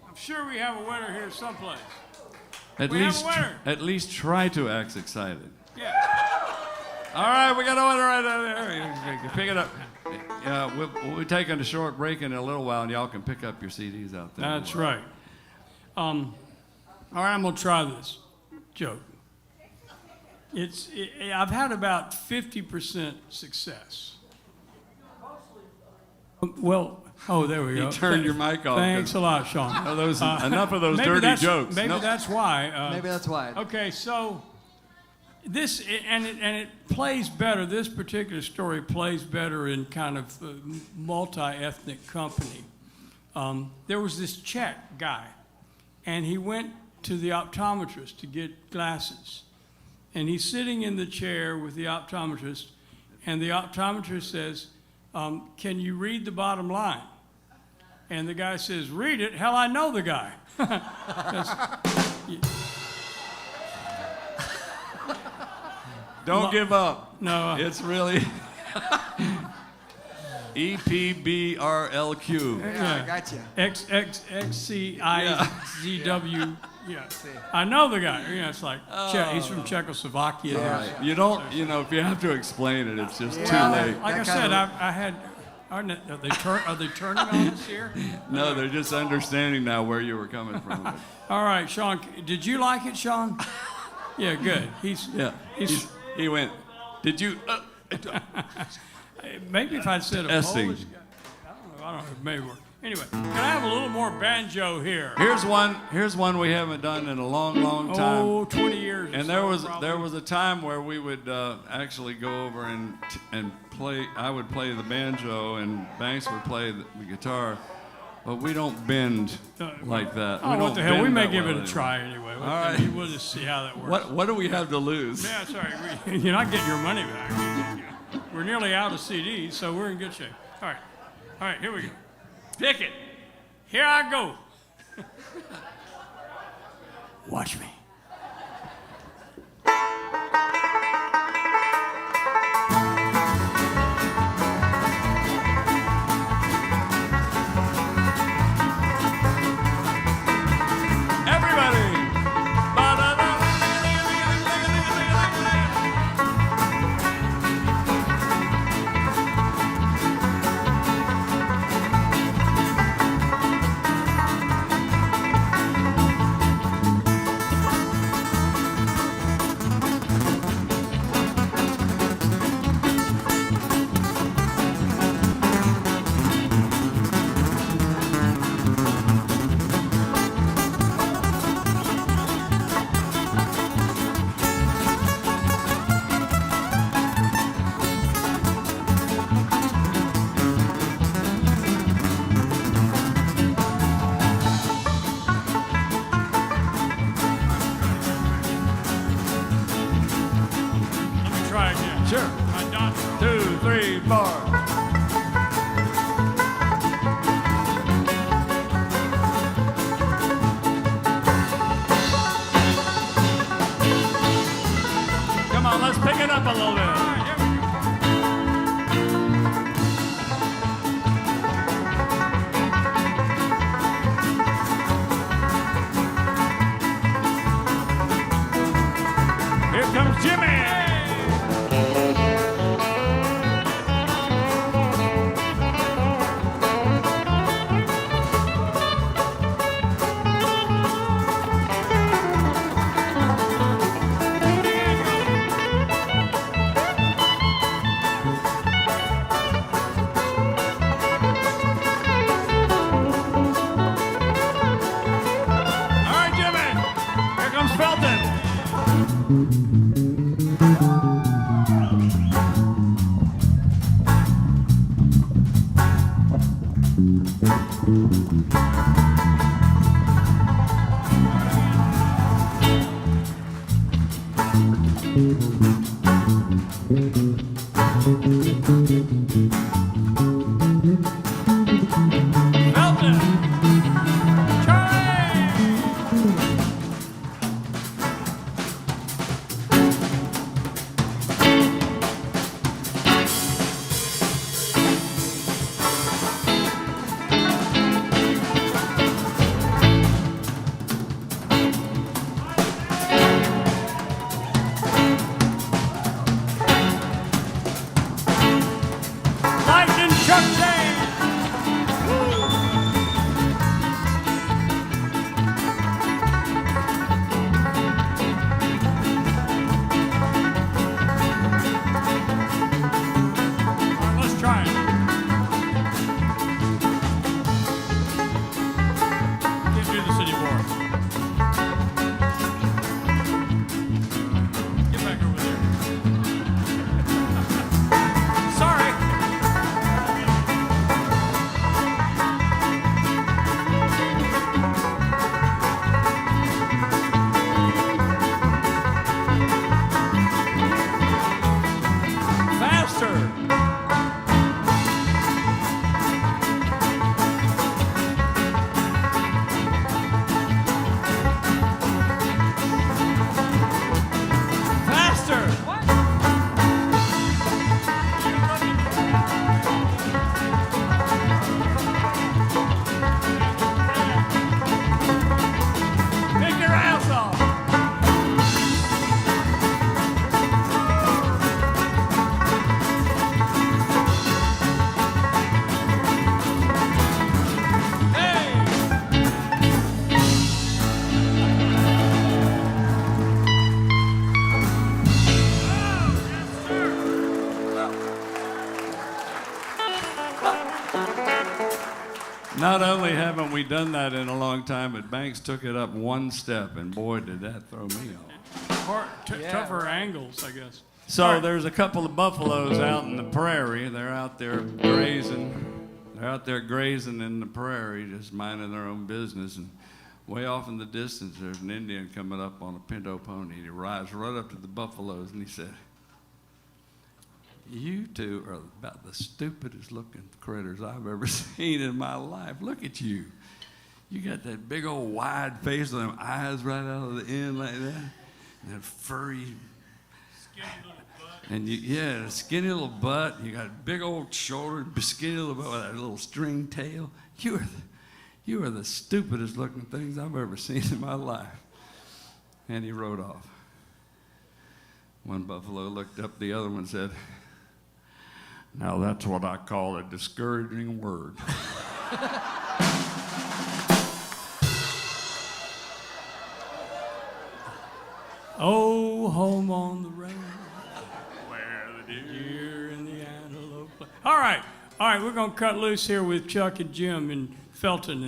I'm sure we have a winner here someplace. At We have least, a winner. at least try to act excited. Yeah. All right, we got a winner right there. Pick it up. We'll be taking a short break in a little while, and y'all can pick up your CDs out there. That's right. All right, I'm gonna try this joke. I've had about 50% success. Well, there we go. You turned your mic off. Thanks a lot, Shawn. Enough of those Maybe dirty that's- jokes. Maybe Nope. that's why. Maybe that's why. Okay, so this and it plays better. This particular story plays better in kind of multi-ethnic company. There was this Czech guy, and he went to the optometrist to get glasses, and he's sitting in the chair with the optometrist, and the optometrist says, "Can you read the bottom line?" And the guy says, "Read it? Hell, I know the guy." Don't give up. No. It's really EPBRLQ. Yeah, I got you. XXXCIZW. Yeah. I know the guy. Yeah, it's like he's from Czechoslovakia. All right. You don't, if you have to explain it, it's just too Yeah. late. Like I said, I had. Are they turning on us here? No, they're just understanding now where you were coming from. All right, Shawn. Did you like it, Shawn? Yeah, good. He went, did you? Maybe if I'd said a Essing. Polish guy. I don't know. It may work. Anyway, can I have a little more banjo here? Here's one we haven't done in a long, long time. Oh, 20 years. And there was a time where we would actually go over and play. I would play the banjo and Banks would play the guitar, but we don't bend like that. Oh, what the hell? We may give it a anymore. try anyway. All right. We'll just see how that works. What do we have to lose? Yeah, sorry. You're not getting your money back. We're nearly out of CDs, so we're in good shape. All right, here we go. Pick it. Here I go. Watch me. Everybody! Let me try again. Sure. My dance. 2, 3, 4. Come on, let's pick it up a little bit. Here comes Jimmy. All right, Jimmy. Here comes Felton. Felton! Charlie! Lightning Chuck James! Let's try it. Can't do this anymore. Get back over there. Sorry. Faster. Faster. Pick your ass off. Hey! Not only haven't we done that in a long time, but Banks took it up one step, and boy, did that throw me off. Tougher angles, I guess. So there's a couple of buffaloes out in the prairie. They're out there grazing. They're out there grazing in the prairie, just minding their own business. And way off in the distance, there's an Indian coming up on a pinto pony. He rides right up to the buffaloes, and he said, "You two are about the stupidest looking critters I've ever seen in my life. Look at you. You got that big old wide face with them eyes right out of the end like that. And that furry, and a skinny little butt. You got a big old shoulder, skinny little butt with that little string tail. You are the stupidest looking things I've ever seen in my life." And he rode off. One buffalo looked up, the other one said, "Now that's what I call a discouraging word." Oh, home on the range, where the deer and the antelope play. All right, we're going to cut loose here with Chuck and Jim and Felton,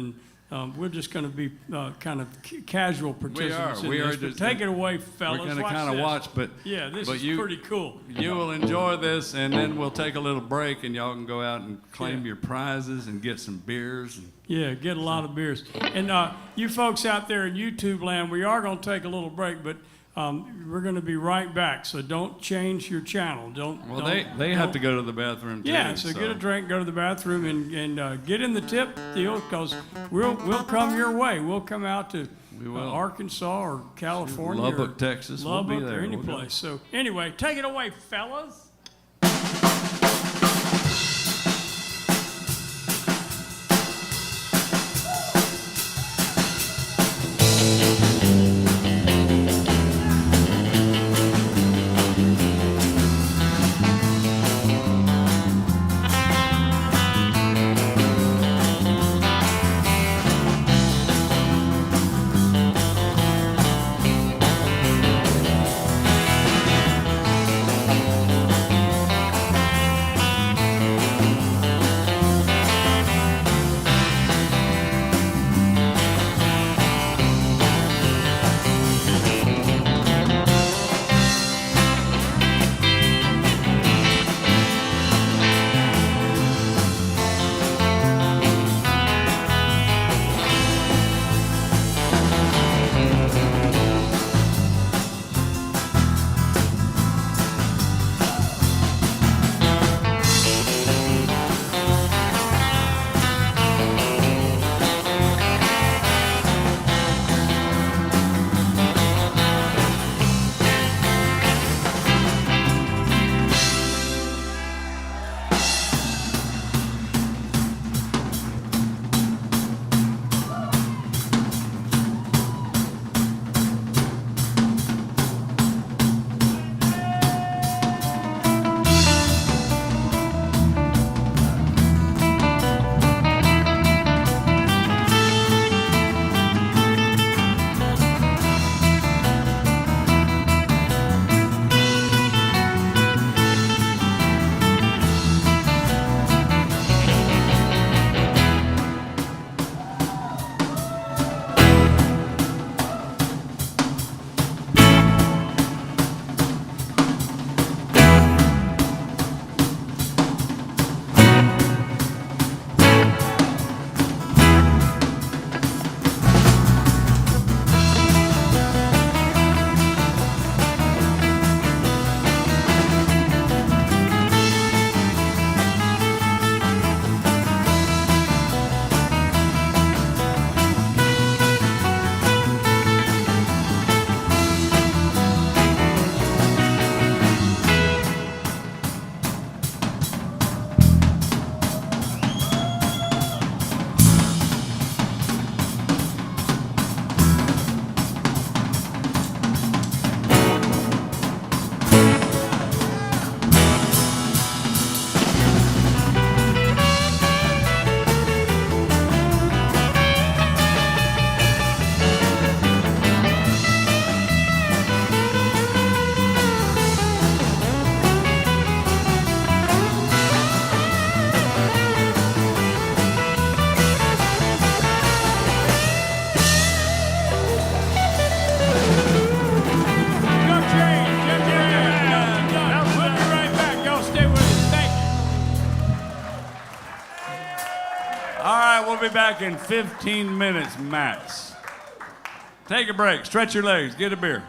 and we're just going to be kind of casual participants We in are this. But just, take it away, fellas. we're going to Watch kind of this. watch, but Yeah, this but is pretty cool. You will enjoy this, and then we'll take a little break, and y'all can go out and claim your prizes and get some beers. And Yeah, get a lot of beers. And you folks out there in YouTube land, we are going to take a little break, but we're going to be right back. So don't change your channel. They have to go to the bathroom too. Yeah, so get a drink, go to the bathroom, and get in the tip deal, because we'll come your way. We'll come out to Arkansas or California, Lubbock, or Texas. Lubbock, We'll be there. or any We'll go. place. So anyway, take it away, fellas. All right, we'll be back in 15 minutes max. Take a break, stretch your legs, get a beer.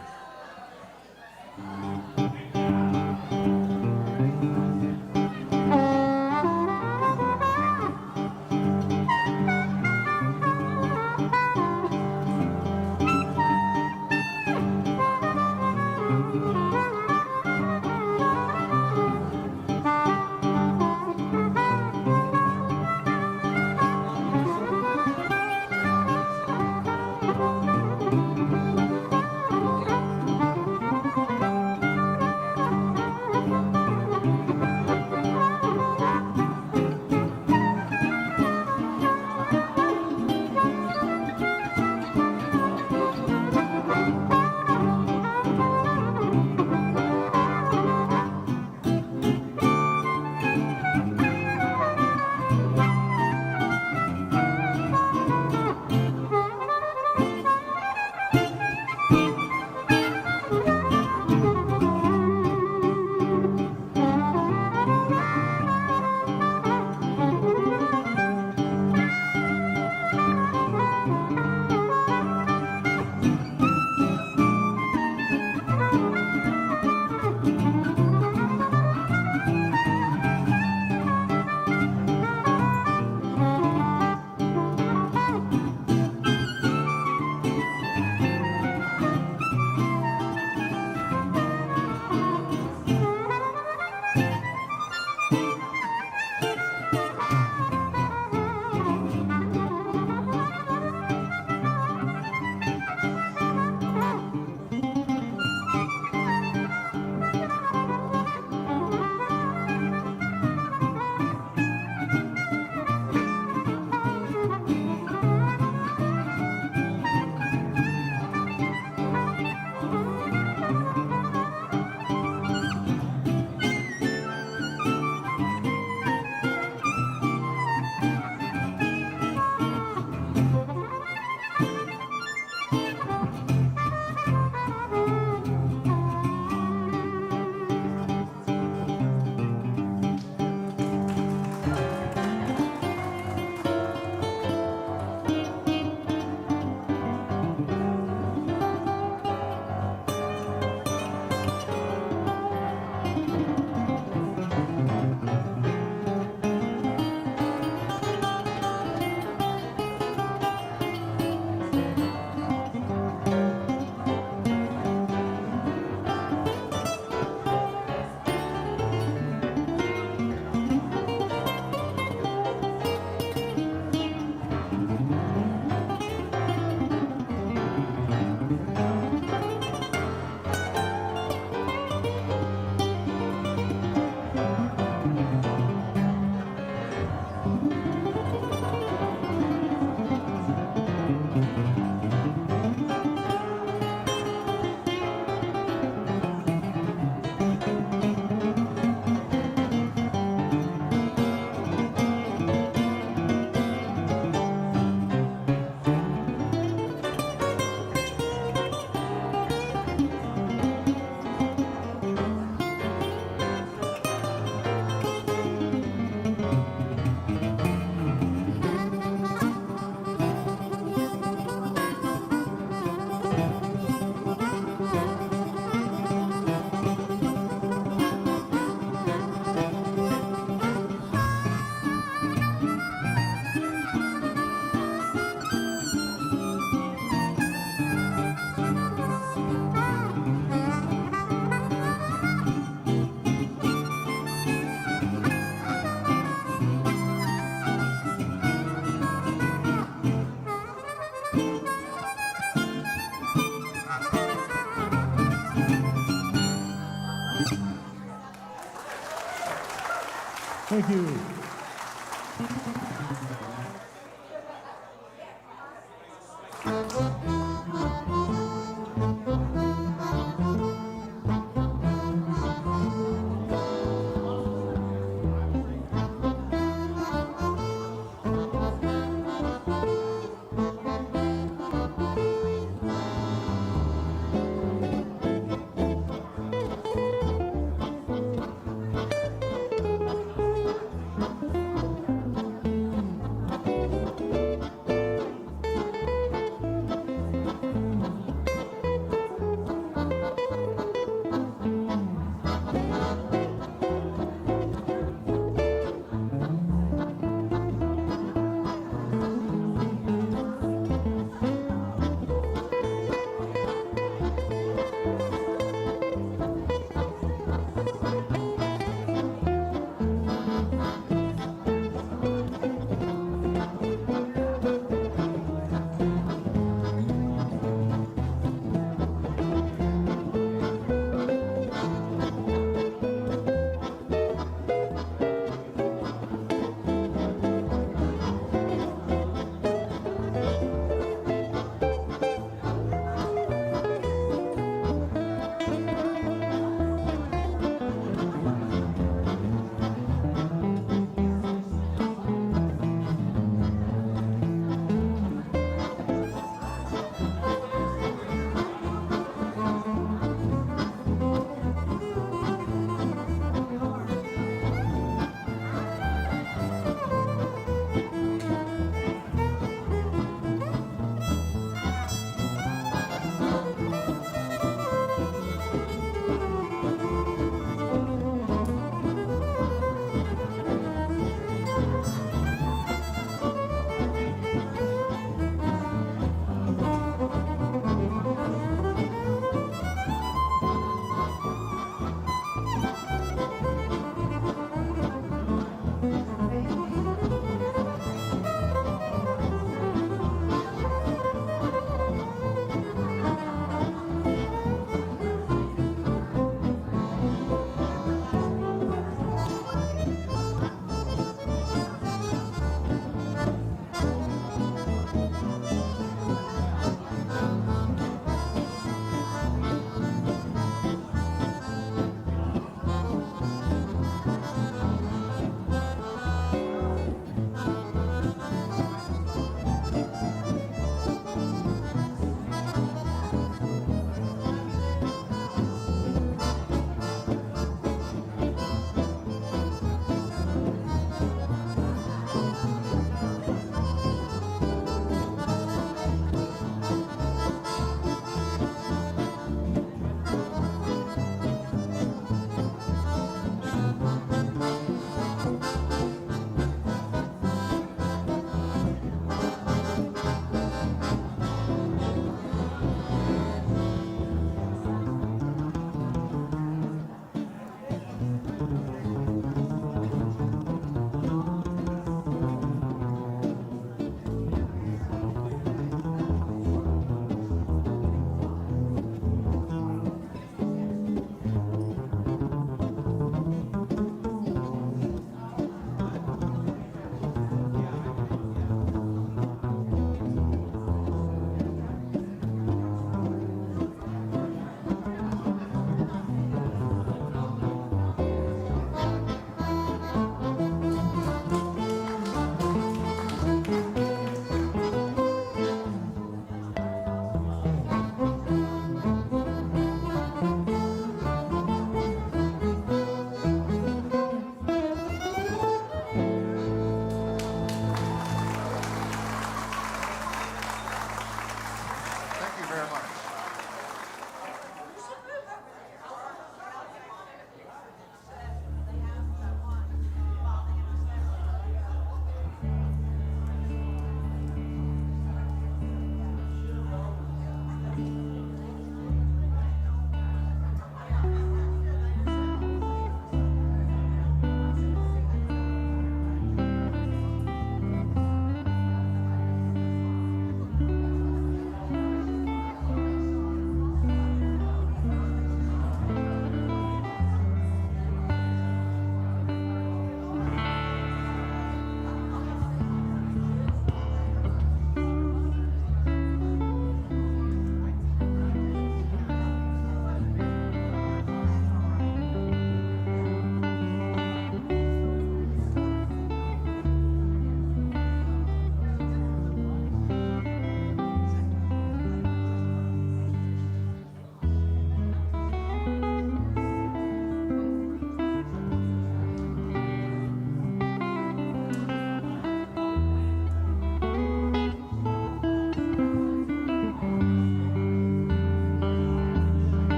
Thank you.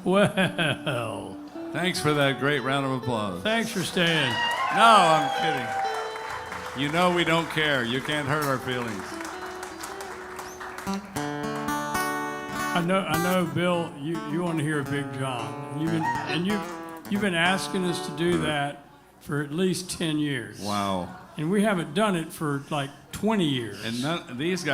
Well, Thanks for that great round of applause. thanks for staying. No, I'm kidding. You know we don't care. You can't hurt our feelings. I know, Bill. You want to hear Big John. You've been asking us to do that for at least 10 years. Wow. And we haven't done it for like 20 years. And none of these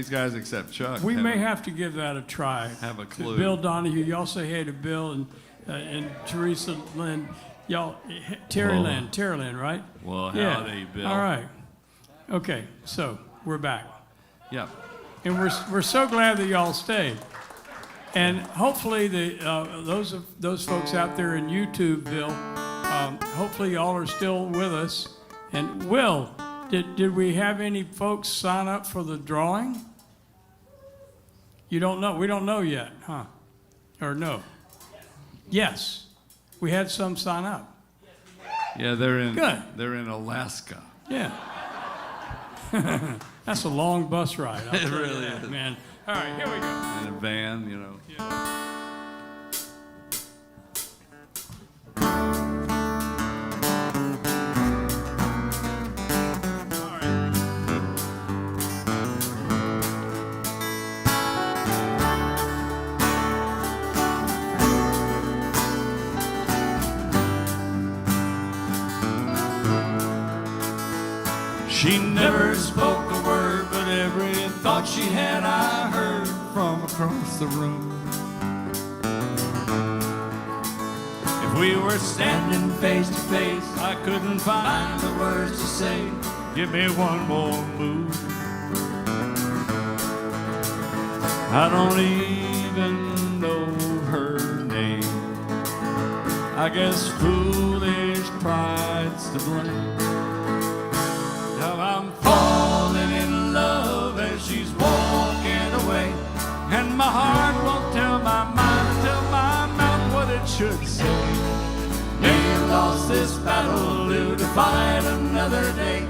guys except Chuck. We may have to give that a try. Have a clue. Bill Donahue, y'all say hey to Bill and Teresa Lynn. Y'all, Terry Lynn, right? Well, Yeah. howdy, Bill. All right. Okay, so we're back. Yep. And we're so glad that y'all stayed. And hopefully those folks out there in YouTube, Bill, hopefully y'all are still with us. And Will, did we have any folks sign up for the drawing? You don't know? We don't know yet, huh? Or no? Yes. We had some sign up. Yeah, they're in. Good. They're in Alaska. Yeah. That's a long bus ride. I'll It tell you really that, is. man. All right, here we go. In a van, you know. She never spoke a word, but every thought she had I heard From across the room. If we were standing face to face, I couldn't find the words to say. Give me one more move. I don't even know her name. I guess foolish pride's to blame. Now I'm falling in love as she's walking away, and my heart won't tell my mind, tell my mouth what it should say. May have lost this battle, live to fight another day.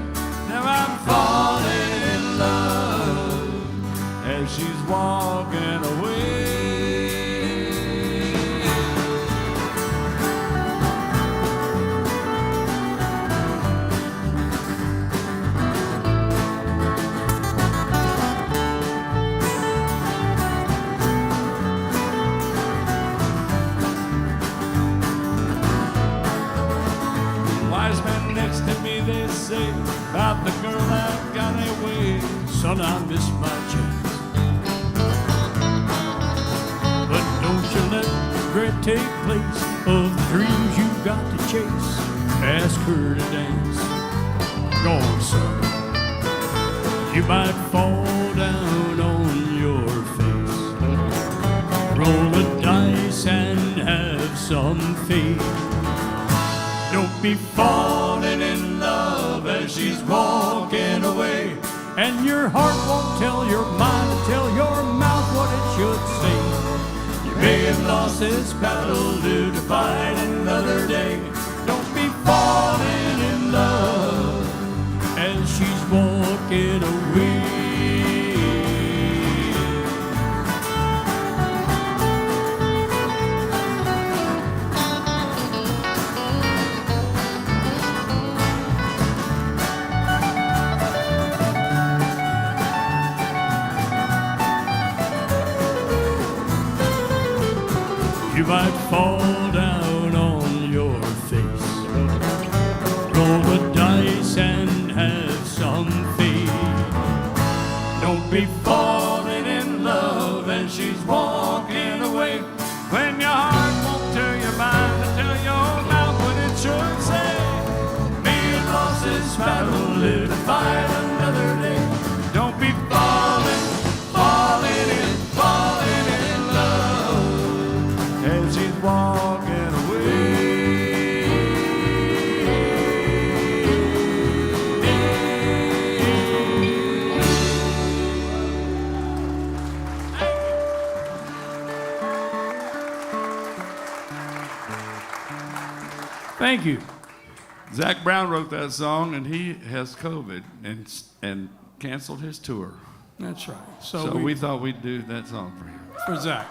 Now I'm falling in love as she's walking away. Wise men next to me, they say about the girl that got away. Son, I miss my chance, but don't you let regret take place of the dreams you got to chase. Ask her to dance. Go on, son. You might fall down on your face. Roll the dice and have some faith. Don't be falling in love as she's walking away, and your heart won't tell your mind to tell your mouth what it should say. You may have lost this battle due to fight another day. Don't be falling in love as she's walking away. You might fall down on your face. Roll the dice and have some faith. Don't be falling in love as she's walking away, when your heart won't tell your mind to tell your mouth what it should say. May have lost this battle, live to fight another day. Don't be falling in love as she's walking away. Thank you. Zach Brown wrote that song, and he has COVID and canceled his tour. That's right. So we thought we'd do that song for him. For Zach.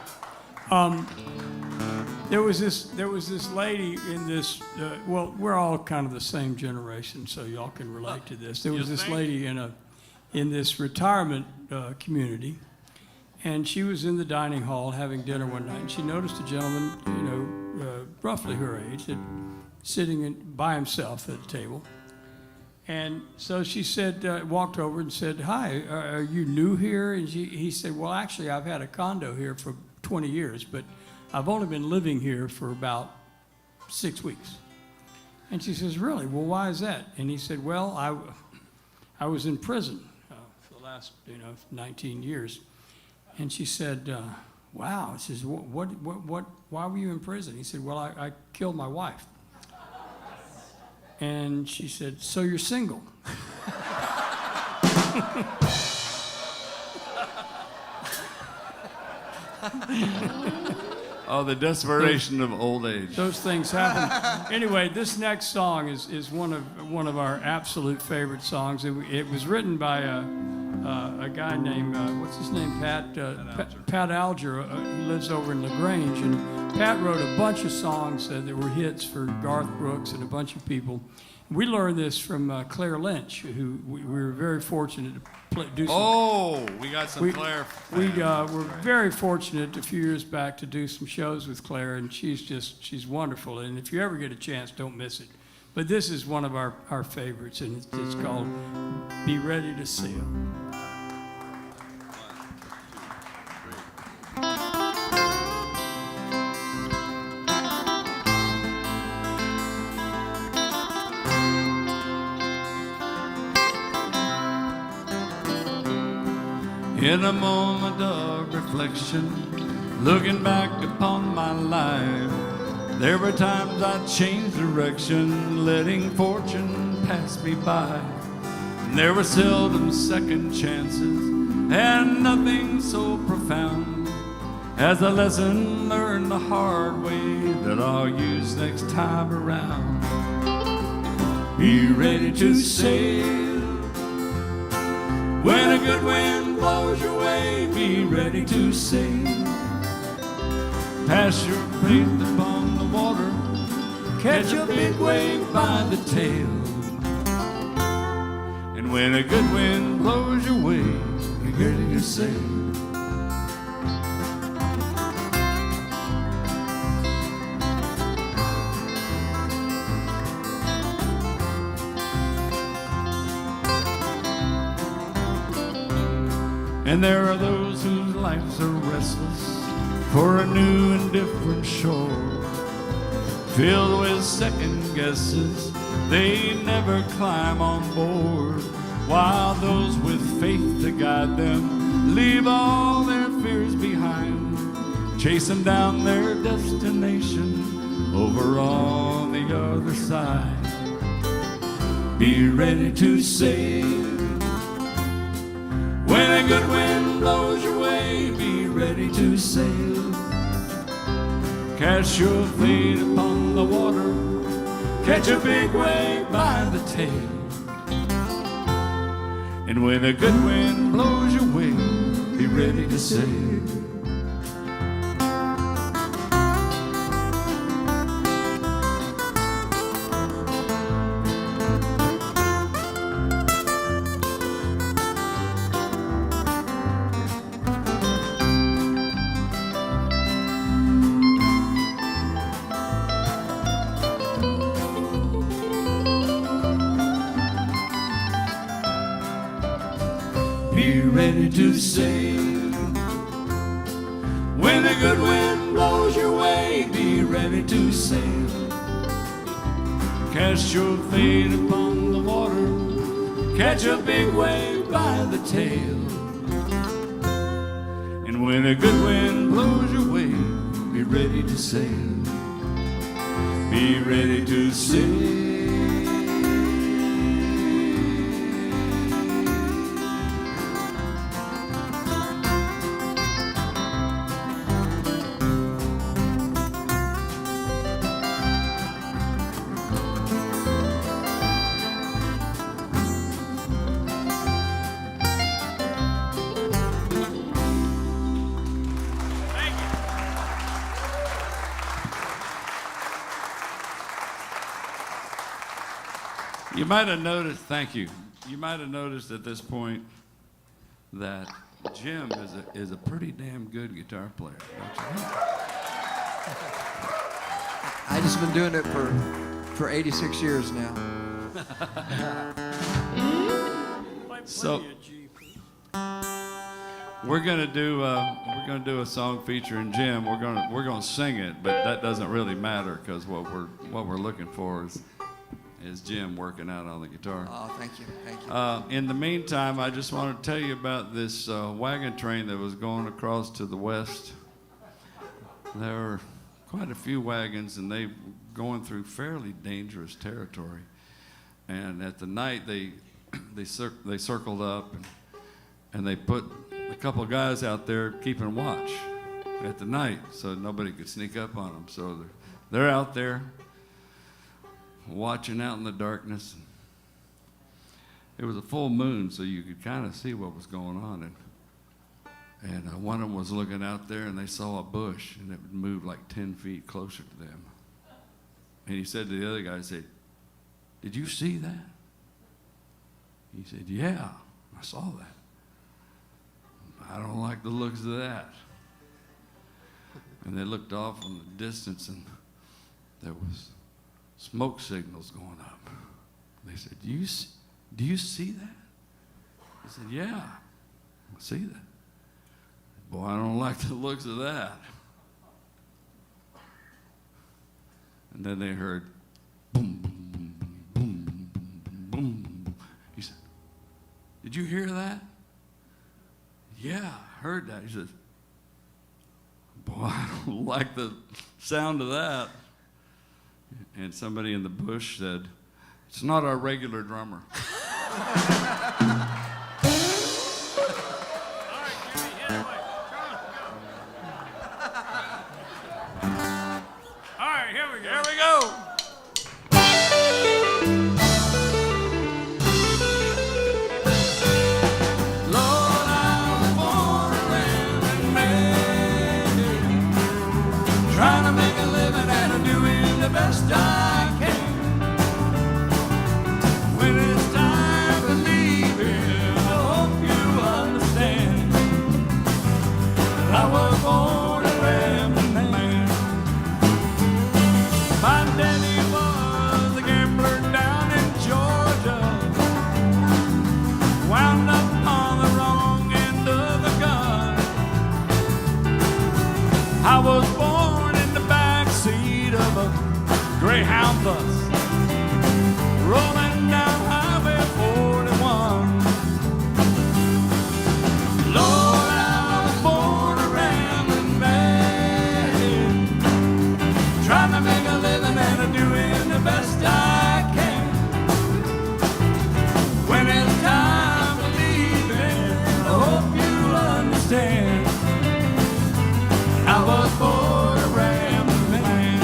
There was this lady in this. Well, we're all kind of the same generation, so y'all can relate to this. There was this lady in this retirement community, and she was in the dining hall having dinner one night, and she noticed a gentleman, roughly her age, sitting by himself at a table. And so she said, walked over and said, "Hi, are you new here?" And he said, "Well, actually, I've had a condo here for 20 years, but I've only been living here for about 6 weeks." And she says, "Really? Well, why is that?" And he said, "Well, I was in prison for the last 19 years." And she said, "Wow." She says, why were you in prison?" He said, "Well, I killed my wife." And she said, "So you're single?" Oh, the desperation of old age. Those things happen. Anyway, this next song is one of our absolute favorite songs. It was written by a guy named what's his name? Pat Alger. He lives over in LaGrange, and Pat wrote a bunch of songs that were hits for Garth Brooks and a bunch of people. We learned this from Claire Lynch, who we were very fortunate to do some. Oh, we got some Claire. We were very fortunate a few years back to do some shows with Claire, and she's wonderful. And if you ever get a chance, don't miss it. But this is one of our favorites, and it's called "Be Ready to Sail." In a moment of reflection, looking back upon my life, there were times I changed direction, letting fortune pass me by. And there were seldom second chances, and nothing so profound as a lesson learned the hard way that I'll use next time around. Be ready to sail when a good wind blows your way. Be ready to sail. Pass your faith upon the water. Catch a big wave by the tail. And when a good wind blows your way, be ready to sail. And there are those whose lives are restless for a new and different shore, filled with second guesses, they never climb on board, while those with faith to guide them leave all their fears behind, chasing down their destination over on the other side. Be ready to sail when a good wind blows your way. Be ready to sail. Cast your fleet upon the water. Catch a big wave by the tail. And when a good wind blows your way, be ready to sail. Be ready to sail. When a good wind blows your way, be ready to sail. Cast your fleet upon the water. Catch a big wave by the tail. And when a good wind blows your way, be ready to sail. Be ready to sail. You might have noticed, thank you. You might have noticed at this point that Jim is a pretty damn good guitar player, don't you think? I just been doing it for 86 years now. So we're gonna do a song featuring Jim. We're gonna sing it, but that doesn't really matter because what we're looking for is Jim working out on the guitar. Oh, thank you. In the meantime, I just want to tell you about this wagon train that was going across to the west. There were quite a few wagons, and they going through fairly dangerous territory. And at the night, they circled up, and they put a couple of guys out there keeping watch at the night, so nobody could sneak up on them. So they're out there watching out in the darkness. It was a full moon, so you could kind of see what was going on. And one of them was looking out there, and they saw a bush, and it moved like 10 feet closer to them. And he said to the other guy, he said, "Did you see that?" He said, "Yeah, I saw that. I don't like the looks of that." And they looked off in the distance, and there was smoke signals going up. They said, do you see that?" He said, "Yeah, I see that. Boy, I don't like the looks of that." And then they heard boom, boom, boom, boom, boom, boom, boom. He said, "Did you hear that?" "Yeah, I heard that." He said, "Boy, I don't like the sound of that." And somebody in the bush said, "It's not our regular drummer." Here we go. Lord, I was born a rambling man, trying to make a living and I'm doing the best I can. When it's time to leave here, I hope you understand that I was born a rambling man. My daddy was a gambler down in Georgia, wound up on the wrong end of the gun. I was born in the back seat of a Greyhound bus, rolling down Highway 41. Lord, I was born a rambling man, trying to make a living and I'm doing the best I can. When it's time to leave it, I hope you'll understand I was born a rambling man.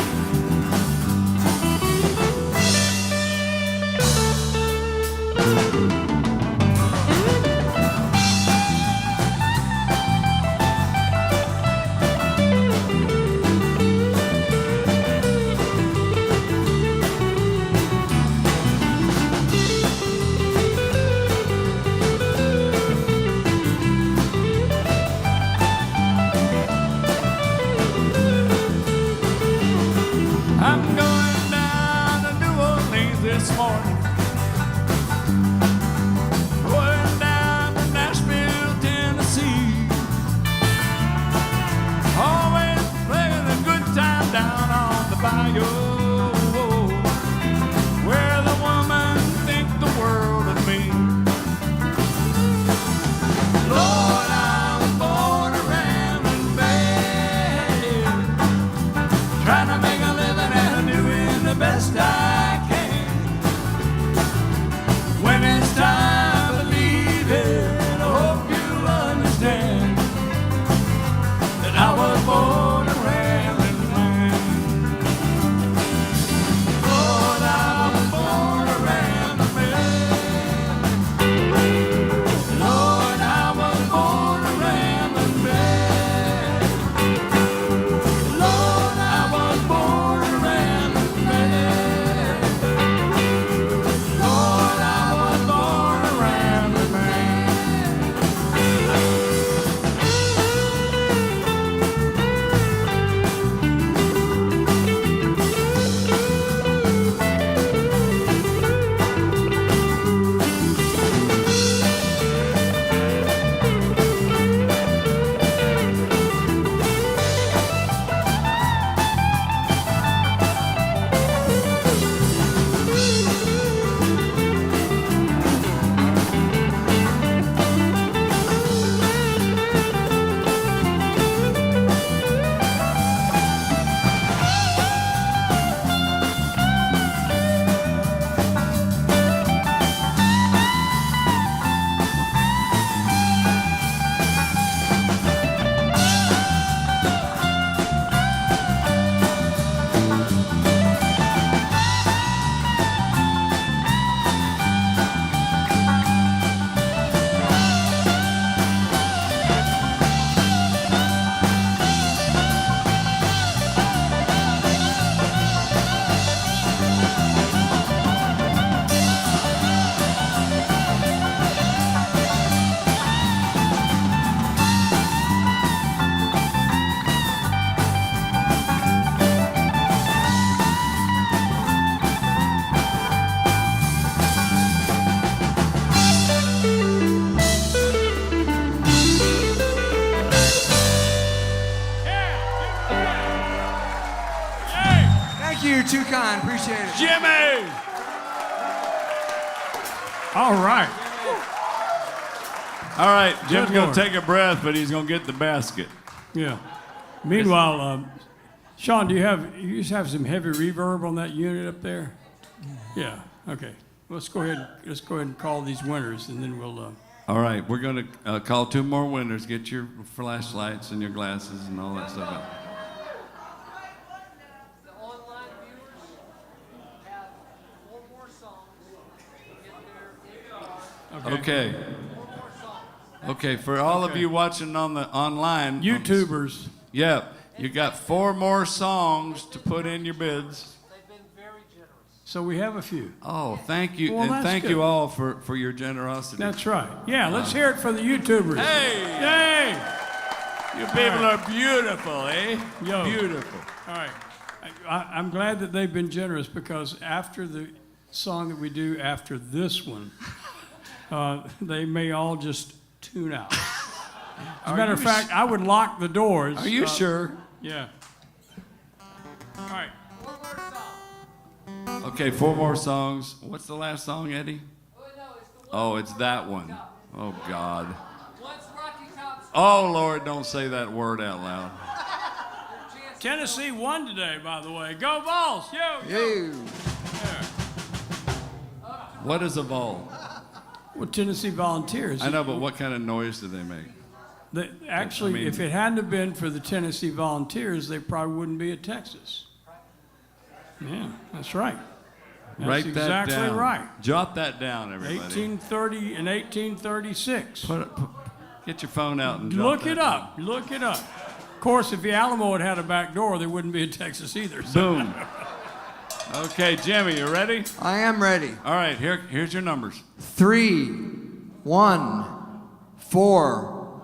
you. You're too kind. Appreciate it. Jimmy! All right. All right, Jim's Good going Lord. to take a breath, but he's going to get the basket. Yeah. Meanwhile, Shawn, you just have some heavy reverb on that unit up there? Yeah. Okay. Let's go ahead and call these winners, and then we'll. All right, we're going to call 2 more winners. Get your flashlights and your glasses and all that stuff out. The online viewers have 4 more songs to get their Okay. 4 more songs. Okay, for all of you watching on the online. YouTubers. Yeah, you got 4 more songs to put in your bids. They've been very generous. So we have a few. Oh, thank you. Well, and that's thank good. you all for your generosity. That's right. Yeah, let's hear it for the YouTubers. Hey! Yay! You people are beautiful, eh? Yo. Beautiful. All right. I'm glad that they've been generous, because after the song that we do after this one, they may all just tune out. As a matter of fact, I would lock the doors. Are you sure? Yeah. All right. Okay, 4 more songs. What's the last song, Eddie? Oh, it's that one. Oh, God. Oh, Lord, don't say that word out loud. Tennessee won today, by the way. Go Vols! Yo, yo. You. What is a vol? Well, Tennessee Volunteers. I know, but what kind of noise do they make? Actually, I mean- if it hadn't have been for the Tennessee Volunteers, they probably wouldn't be at Texas. Yeah, that's right. That's Write that exactly down. right. Jot that down, everybody. 1830 and 1836. Get your phone out and jot Look that it up. Look it up. Of course, if the Alamo had had a back door, they wouldn't be in Texas either. So. Boom. Okay, Jimmy, you ready? I am ready. All right, here's your numbers. 3, 1, 4,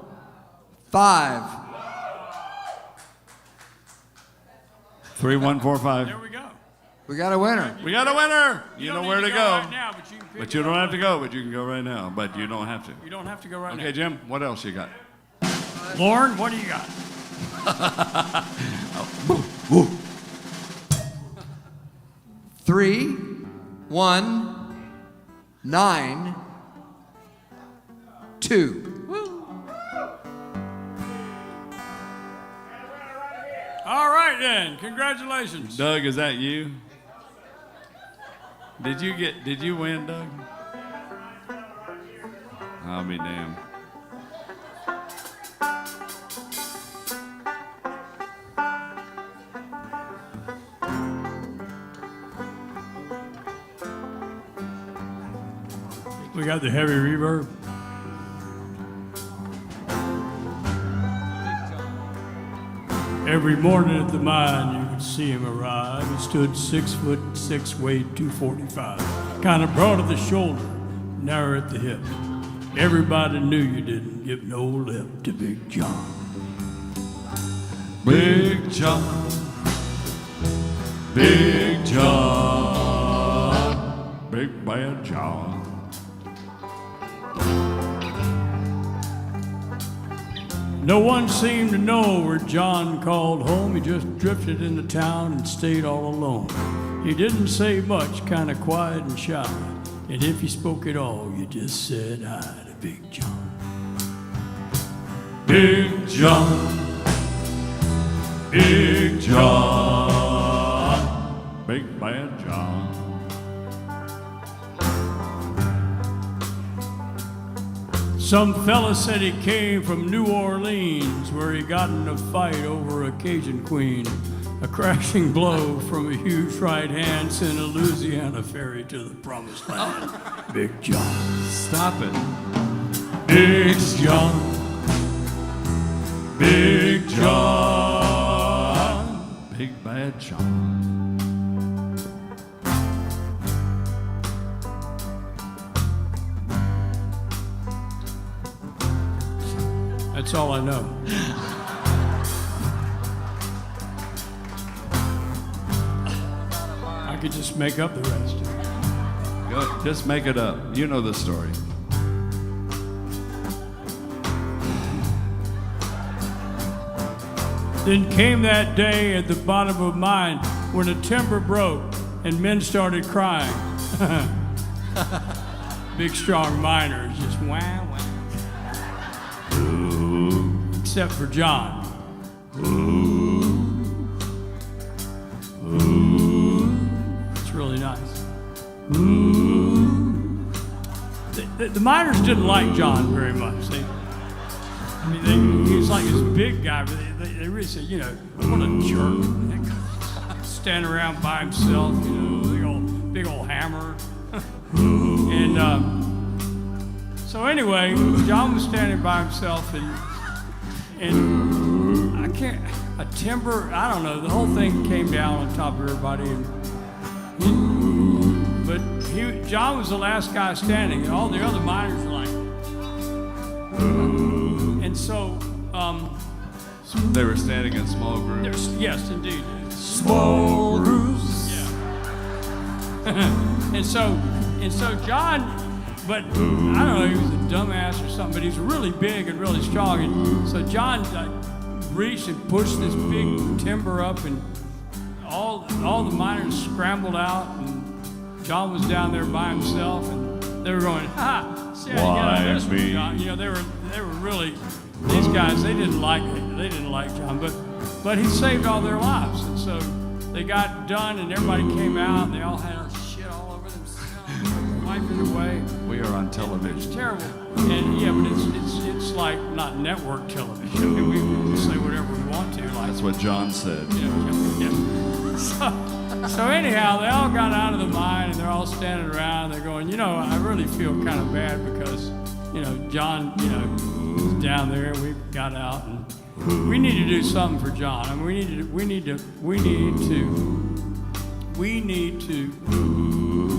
5. 3, 1, 4, 5. There we go. We got a winner. We got a winner. You know don't where need to go. Right now, but you can pick But you it don't up have to later. go, but you can go right now. But you don't have to. You don't have to go right Okay, Jim, what else you got? now. Lauren, what do you got? 3, 1, 9, 2. All right, then. Congratulations. Doug, is that you? Did you win, Doug? I'll be damned. We got the heavy reverb. Every morning at the mine, you could see him arrive. He stood 6'6", weighed 245. Kind of broad at the shoulder, narrow at the hip. Everybody knew you didn't give no lip to Big John. Big John. Big John. Big Bad John. No one seemed to know where John called home. He just drifted into town and stayed all alone. He didn't say much, kind of quiet and shy. And if he spoke at all, you just said hi to Big John. Big John. Big John. Big Bad John. Some fella said he came from New Orleans, where he got in a fight over a Cajun queen. A crashing blow from a huge right hand sent a Louisiana ferry to the promised land. Big John. Stop it. Big John. Big John. Big Bad John. That's all I know. I could just make up the rest. Go, just make it up. You know the story. Then came that day at the bottom of mine. when a timber broke and men started crying. Big strong miners just wah wah. Ooh, except for John. Ooh, ooh, it's really nice. Ooh. The miners didn't like John very much. He was like this big guy, but they really said, you know, what a jerk. Standing around by himself, you know, big old hammer. And so anyway, John was standing by himself, and a timber, I don't know, the whole thing came down on top of everybody. But John was the last guy standing, and all the other miners were like, and so, They were standing in small groups. yes, indeed. Small groups. Yeah. and so John, but I don't know, he was a dumbass or something, but he was really big and really strong. And so John reached and pushed this big timber up, and all the miners scrambled out, and John was down there by himself, and they were going, ha! Yeah, Why this one, me? John. You know, they were really, these guys, they didn't like John, but he saved all their lives. And so they got done, and everybody came out, and they all had shit all over themselves, wiping it away. We are on television. It's terrible. And yeah, but it's like not network television. I mean, we can say whatever we want to. Like, That's what John said. yeah. So anyhow, they all got out of the mine, and they're all standing around. And they're going, you know, I really feel kind of bad because, you know, John, you know, was down there. We got out, and we need to do something for John. I mean, we need to.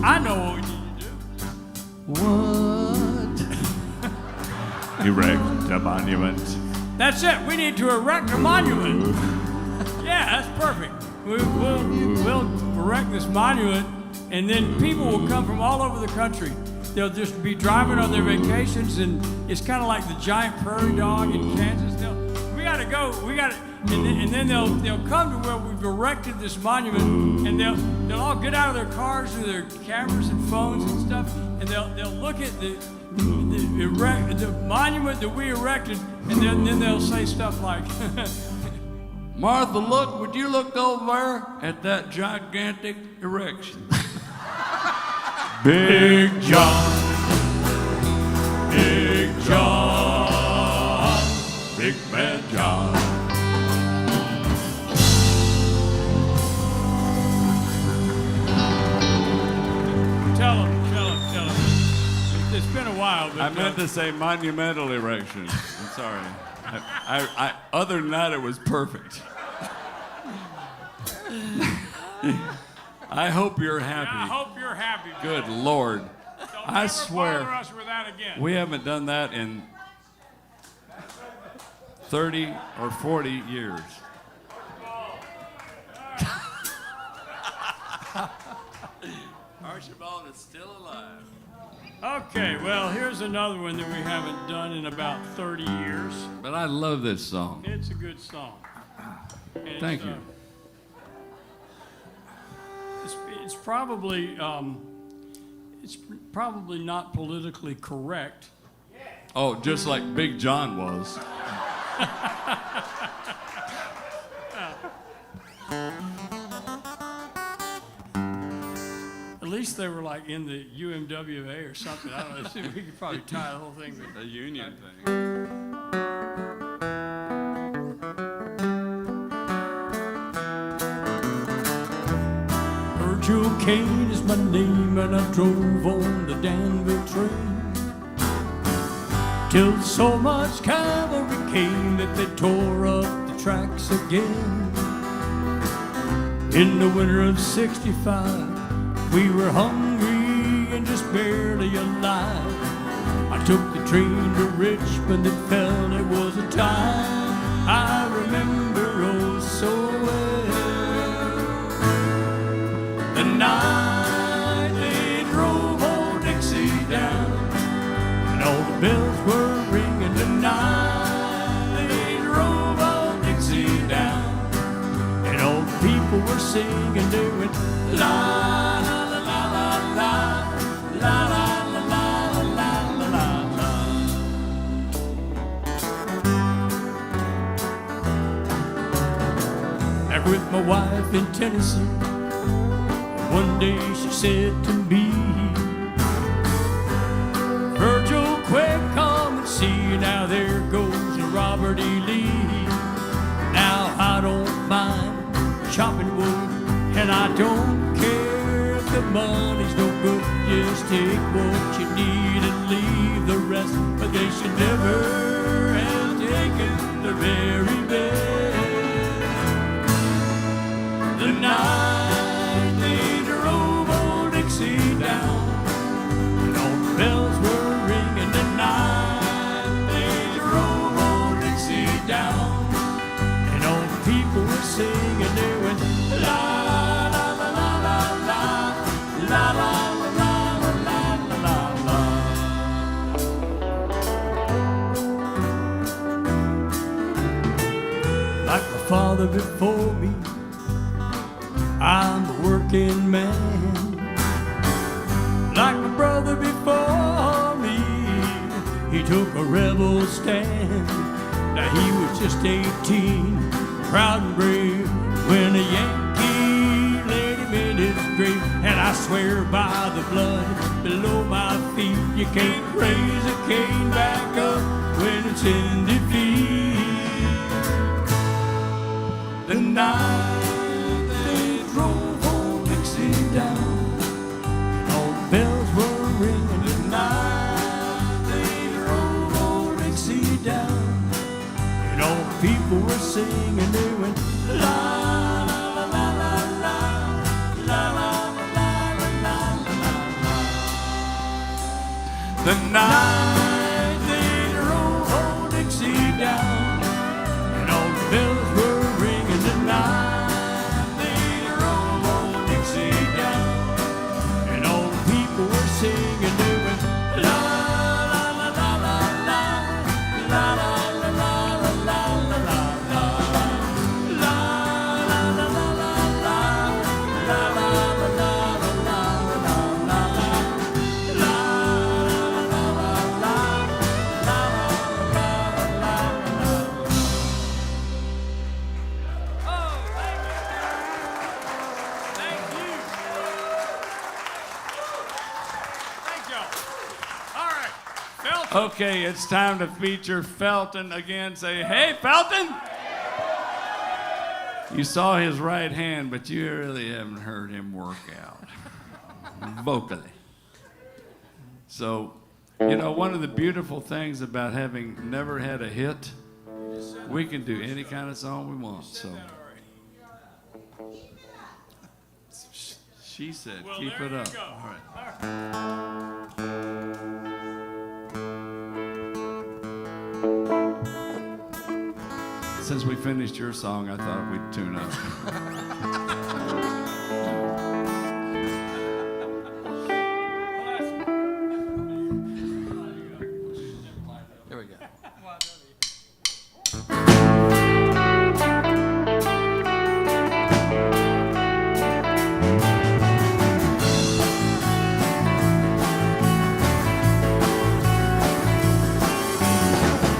I know what we need to do. What? Erect a monument. That's it. We need to erect a monument. Yeah, that's perfect. We'll erect this monument, and then people will come from all over the country. They'll just be driving on their vacations, and it's kind of like the giant prairie dog in Kansas. We gotta go. And then they'll come to where we've erected this monument, and they'll all get out of their cars with their cameras and phones and stuff, and they'll look at the monument that we erected, and then they'll say stuff like, Martha, look, would you look over there at that gigantic erection? Big John, Big John, Big Man John. Tell him. It's been a while, but I meant to say monumental erection. I'm sorry. I other than that, it was perfect. I hope you're happy. I hope you're happy. Good Lord. Don't I never swear. bother us with that again. We haven't done that in 30 or 40 years. Archibald is still alive. Okay, well, here's another one that we haven't done in about 30 years. But I love this song. It's a good song. And Thank you. It's probably not politically correct. Oh, just like Big John was. At least they were like in the UMWA or something. I don't know. We could probably tie the whole thing. A union thing. Virgil Kane is my name, and I drove on the Danville train till so much cavalry came that they tore up the tracks again. In the winter of '65, we were hungry and just barely alive. I took the train to Richmond and felt it was a time I remember oh so well. The night they drove old Dixie down, and all the bells were ringing. The night they drove old Dixie down, and all the people were singing, doing la la la la la la la la la la la la la. And with my wife in Tennessee, one day she said to me, Virgil, quick, come and see. Now there goes Robert E. Lee. Now I don't mind chopping wood, and I don't care if the money's no good. Just take what you need and leave the rest. But they should never have taken the very best. The night they drove old Dixie down, and all the bells were ringing. The night they drove old Dixie down, and all the people were singing. They went la la la la la la la la la la la la la. Like my father before me, I'm a working man. Like my brother before me, he took a rebel stand. Now he was just 18, proud and brave, when a Yankee laid him in his grave. And I swear by the blood below my feet, you can't raise a cane back up when it's in defeat. The night they drove old Dixie down, all the bells were ringing. The night they drove old Dixie down, and all the people were singing. They went la la la la la la la la la la la la. The night they drove old Dixie down, and all the bells were ringing. The night they drove old Dixie down, and all the people were singing. They went la la la la la la la la la la la la la la. La la la la la la la la la la la la la la. La la la la la la la la la. Oh, thank you. Thank you. Thank y'all. All right, Felton. Okay, it's time to feature Felton again. Say, hey, Felton! You saw his right hand, but you really haven't heard him work out vocally. So, you know, one of the beautiful things about having never had a hit, we can do any kind of song we want. So, she said, Well, keep there it you up. go. All right. Since we finished your song, I thought we'd tune up. Here we go.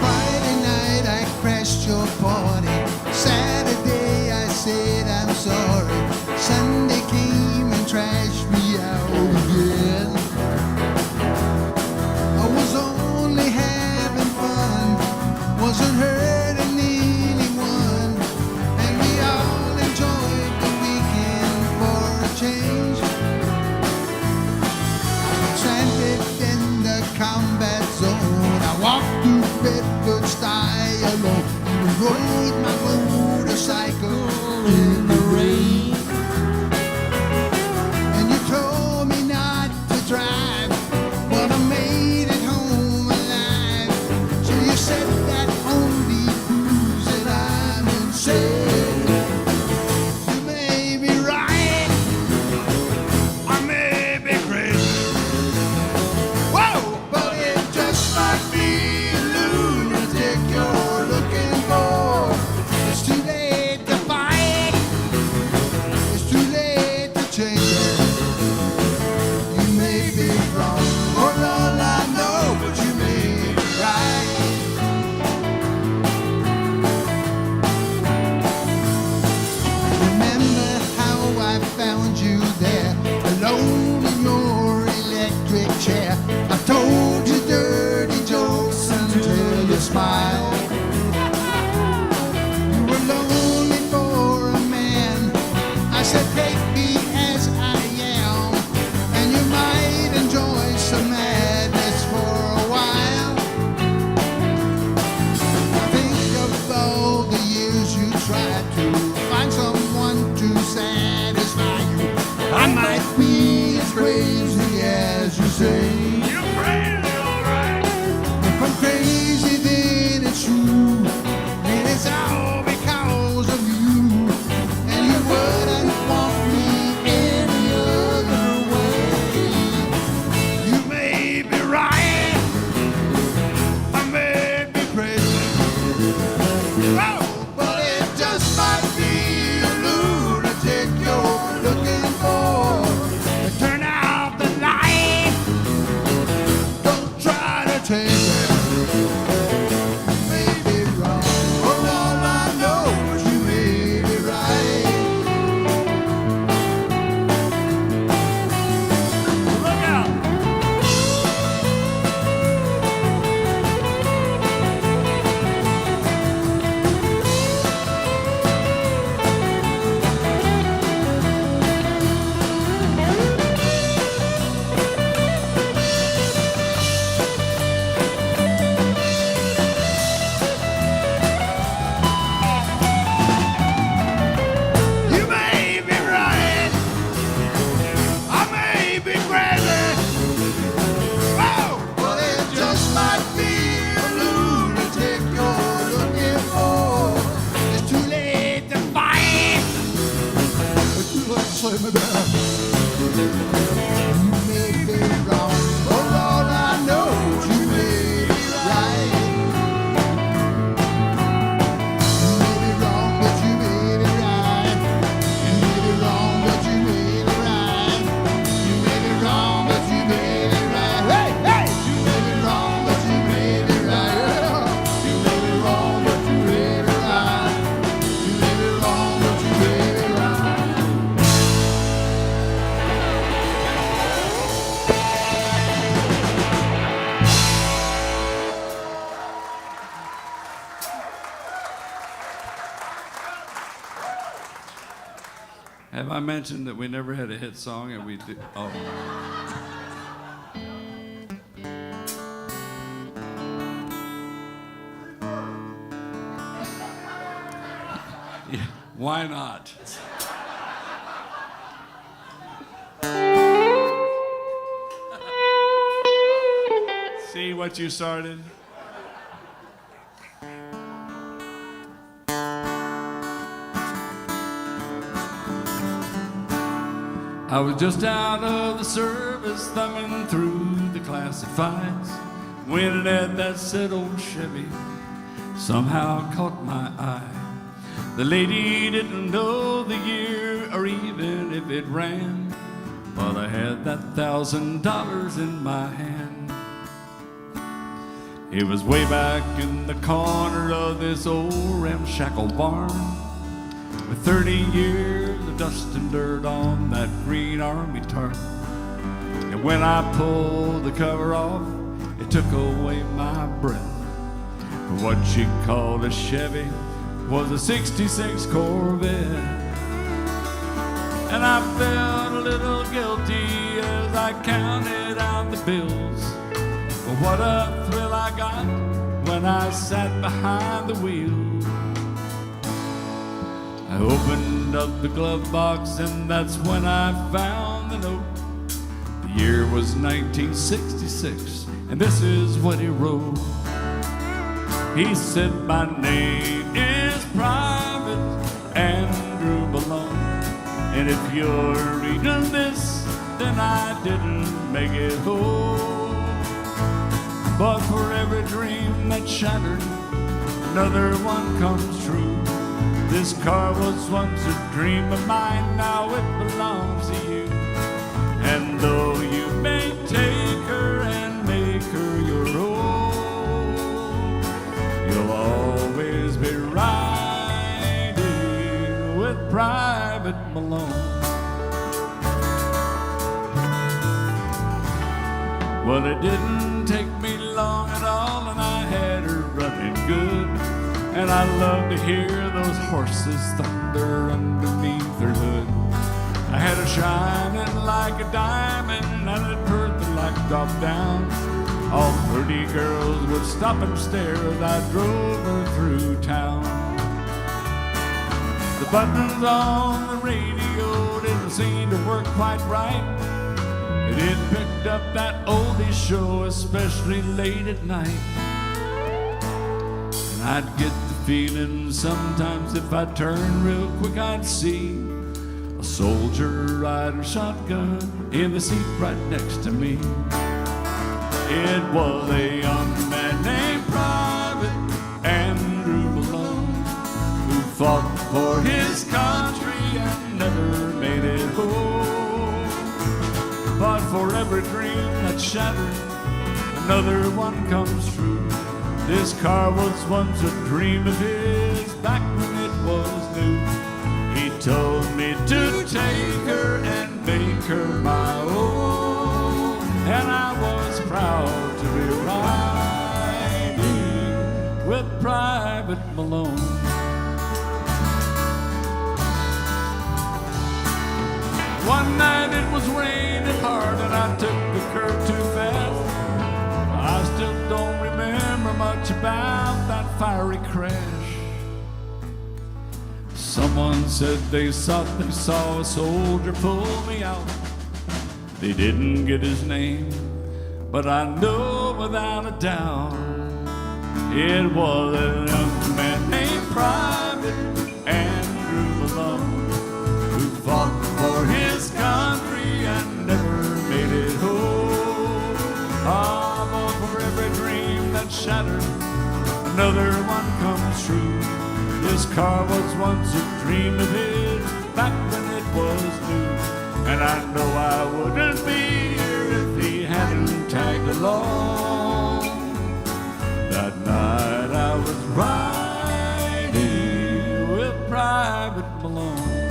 Friday night I crashed your party. Saturday I said I'm sorry. find someone to satisfy you. I might be as crazy as you say. You're crazy, all right. If I'm crazy, then it's true, and it's all because of you. And you wouldn't want me any other way. You may be right, I may be crazy. Oh, but it just might be a lunatic you're looking for. Turn out the light. Don't try to take it. You may be wrong. Oh, all I know is you may be right. Look out. You may be right. I may be crazy. Oh, but it just might be a lunatic you're looking for. It's too late to fight. It's too late to slow me down. You may be wrong. Oh, all I know is you may be right. You may be wrong, but you may be right. You may be wrong, but you may be right. You may be wrong, but you may be right. Hey, hey! You may be wrong, but you may be right. You may be wrong, but you may be right. You may be wrong, but you may be right. Have I mentioned that we never had a hit song and we did? Oh. Yeah, why not? See what you started? I was just out of the service, thumbing through the classifieds, when at that said old Chevy somehow caught my eye. The lady didn't know the year or even if it ran, but I had that $1,000 in my hand. It was way back in the corner of this old ramshackle barn, with 30 years of dust and dirt on that green army tarp. And when I pulled the cover off, it took away my breath. For what she called a Chevy was a '66 Corvette. And I felt a little guilty as I counted out the bills. But what a thrill I got when I sat behind the wheel. I opened up the glove box and that's when I found the note. The year was 1966 and this is what he wrote. He said, my name is Private Andrew Malone, and if you're reading this, then I didn't make it home. But for every dream that shattered, another one comes true. This car was once a dream of mine, now it belongs to you. And though you may take her and make her your own, you'll always be riding with Private Malone. Well, it didn't take me long at all, and I had her running good. And I love to hear those horses thunder underneath her hood. I had her shining like a diamond, and I'd heard the light drop down. All 30 girls would stop and stare as I drove her through town. buttons on the radio didn't seem to work quite right. It picked up that oldie show, especially late at night. And I'd get the feeling sometimes if I turned real quick I'd see a soldier riding shotgun in the seat right next to me. It was a young man named Private Andrew Malone who fought for his country and never made it home. But for every dream that's shattered, another one comes true. This car was once a dream of his back when it was new. He told me to take her and make her my own, and I was proud to be riding with Private Malone. One night it was raining hard and I took the curve too fast. I still don't remember much about that fiery crash. Someone said they thought they saw a soldier pull me out. They didn't get his name, but I know without a doubt it was a young man named Private Andrew Malone who fought for his country and never made it home. Ah, but for every dream that's shattered, another one comes true. This car was once a dream of his back when it was new. And I know I wouldn't be here if he hadn't tagged along. That night I was riding with Private Malone.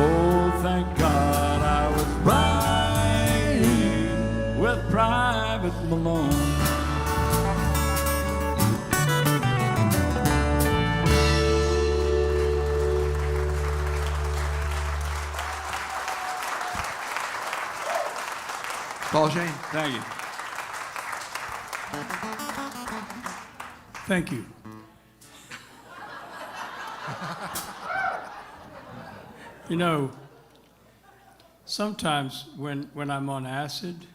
Oh, thank God I was riding with Private Malone. Paul Shane. Thank you. Thank you. You know, sometimes when I'm on acid,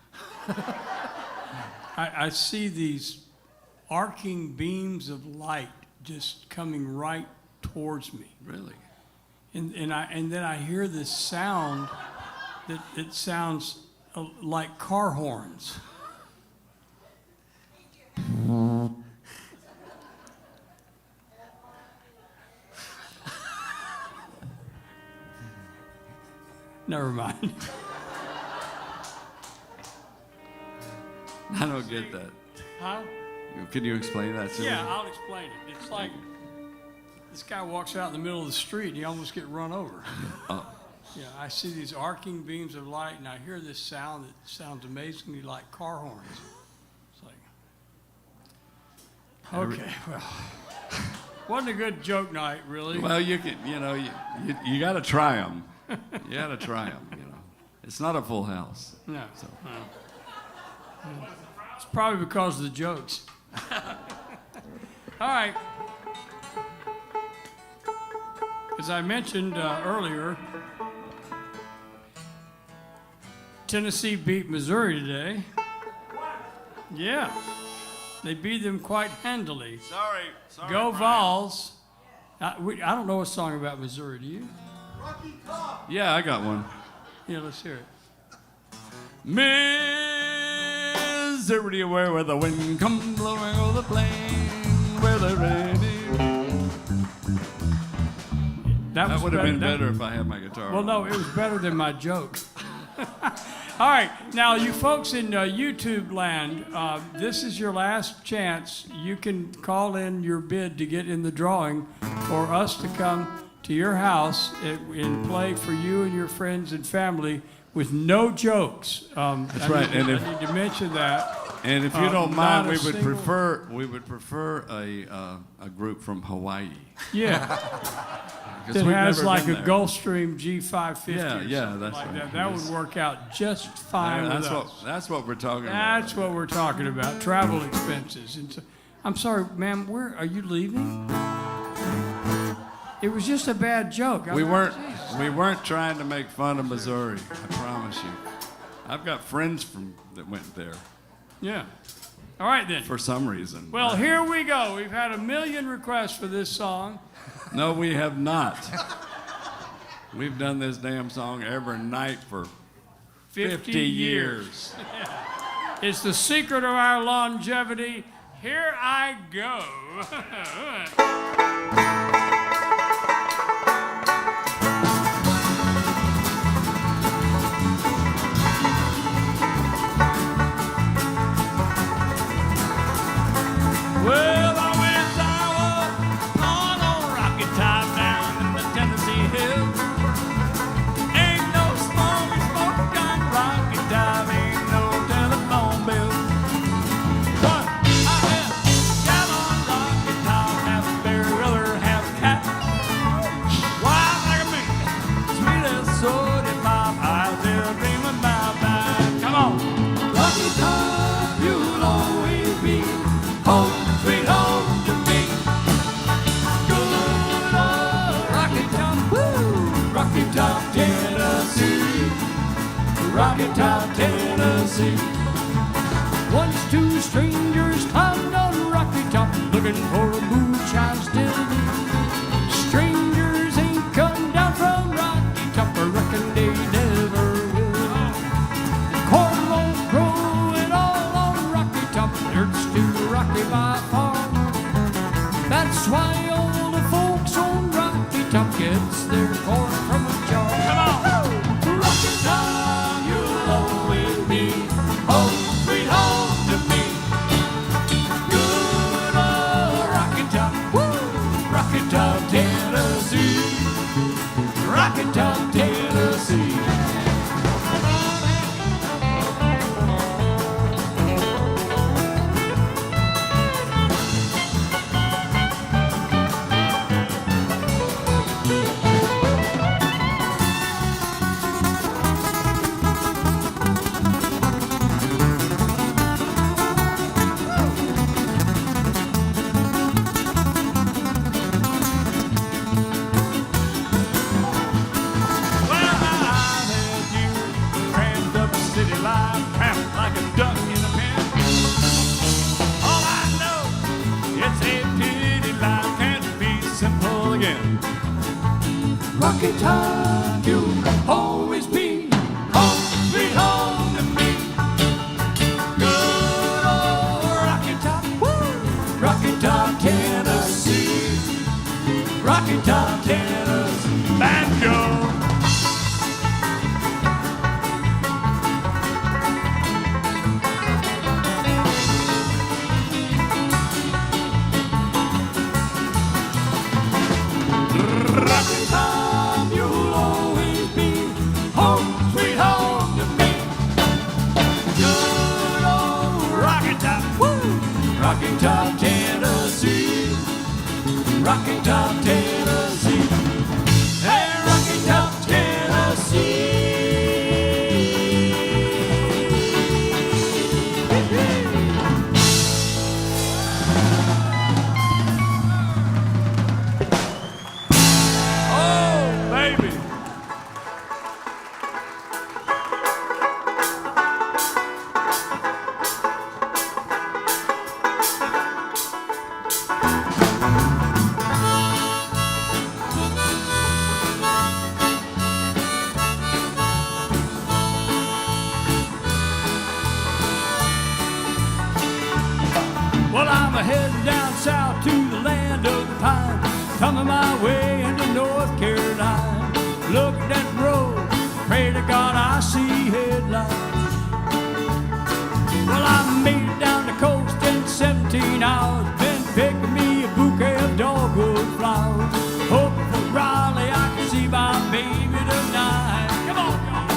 I see these arcing beams of light just coming right towards me. Really? And then I hear this sound that it sounds like car horns. Never mind. I don't get that. Huh? Can you explain that to me? Yeah, I'll explain it. It's like this guy walks out in the middle of the street and you almost get run over. Oh. Yeah, I see these arcing beams of light and I hear this sound that sounds amazingly like car horns. It's like, okay, well, wasn't a good joke night, really. Well, you can, you got to try them. You got to try them. It's not a full house. No. So. No. It's probably because of the jokes. All right. As I mentioned earlier, Tennessee beat Missouri today. Yeah. They beat them quite handily. Sorry. Go Vols. I don't know a song about Missouri, do you? Yeah, I got one. Yeah, let's hear it. Missouri, where the wind comes blowing over the plain, where the rain. That would have been better if I had my guitar. Well, no, it was better than my joke. All right, now you folks in YouTube land, this is your last chance. You can call in your bid to get in the drawing for us to come to your house and play for you and your friends and family with no jokes. That's right. I need to mention that. And if you don't mind, we would single- prefer a group from Hawaii. Yeah. Because That we've has never like been a there. Gulfstream G550 Yeah, or yeah, something that's like right. that. That would work out just fine with us. That's what we're talking about. That's what we're talking about, travel expenses. And so I'm sorry, ma'am, where are you leaving? It was just a bad joke. We weren't trying to make fun of Missouri. I promise you. I've got friends that went there Yeah. All right, then. for some reason. Well, here we go. We've had 1 million requests for this song. No, we have not. We've done this damn song every night for 50 years. It's the secret of our longevity. Here I go. Well, I wish I was on a rocket top down in the Tennessee hills. Ain't no smoky smoke gun rocket top, ain't no telephone bill. But I have got on rocket top, half bear, other half cat. Wild like a me, sweet as soda pop, I still dream about that. Come on, rocket top, you'll always be home. Sweet home to me. Good old Rocky Top, woo! Rocky Top, Tennessee. Rocky Top, Tennessee. Once two strangers climbed on Rocky Top, looking for a moonshine still. Strangers ain't come down from Rocky Top, I reckon they never will. Corn won't grow it all on Rocky Top, dirt's too rocky by far. That's why all the folks on Rocky Top gets their corn from a jar. Come on! Rocky Top, you'll always be home, sweet home to me. Good old Rocky Top, woo! Rocky Top, Tennessee. Rocky Top, Tennessee. Rocky Top, you'll always be home, sweet home to me. Good old Rocky Top, woo! Rocky Top, Tennessee. Rocky Top, Tennessee. Banjo. Rocky Top, you'll always be home, sweet home to me. Good old Rocky Top, woo! Rocky Top, Tennessee. Rocky Top, Tennessee. Hey, Rocky Top, Tennessee. Oh, baby. Well, I'm heading down south to the land of the pine, coming my way into North Carolina. Look at that road, pray to God I see headlights. Well, I made it down the coast in 17 hours, been picking me a bouquet of dogwood flowers. Hoping for Raleigh I can see my baby tonight. Come on, y'all.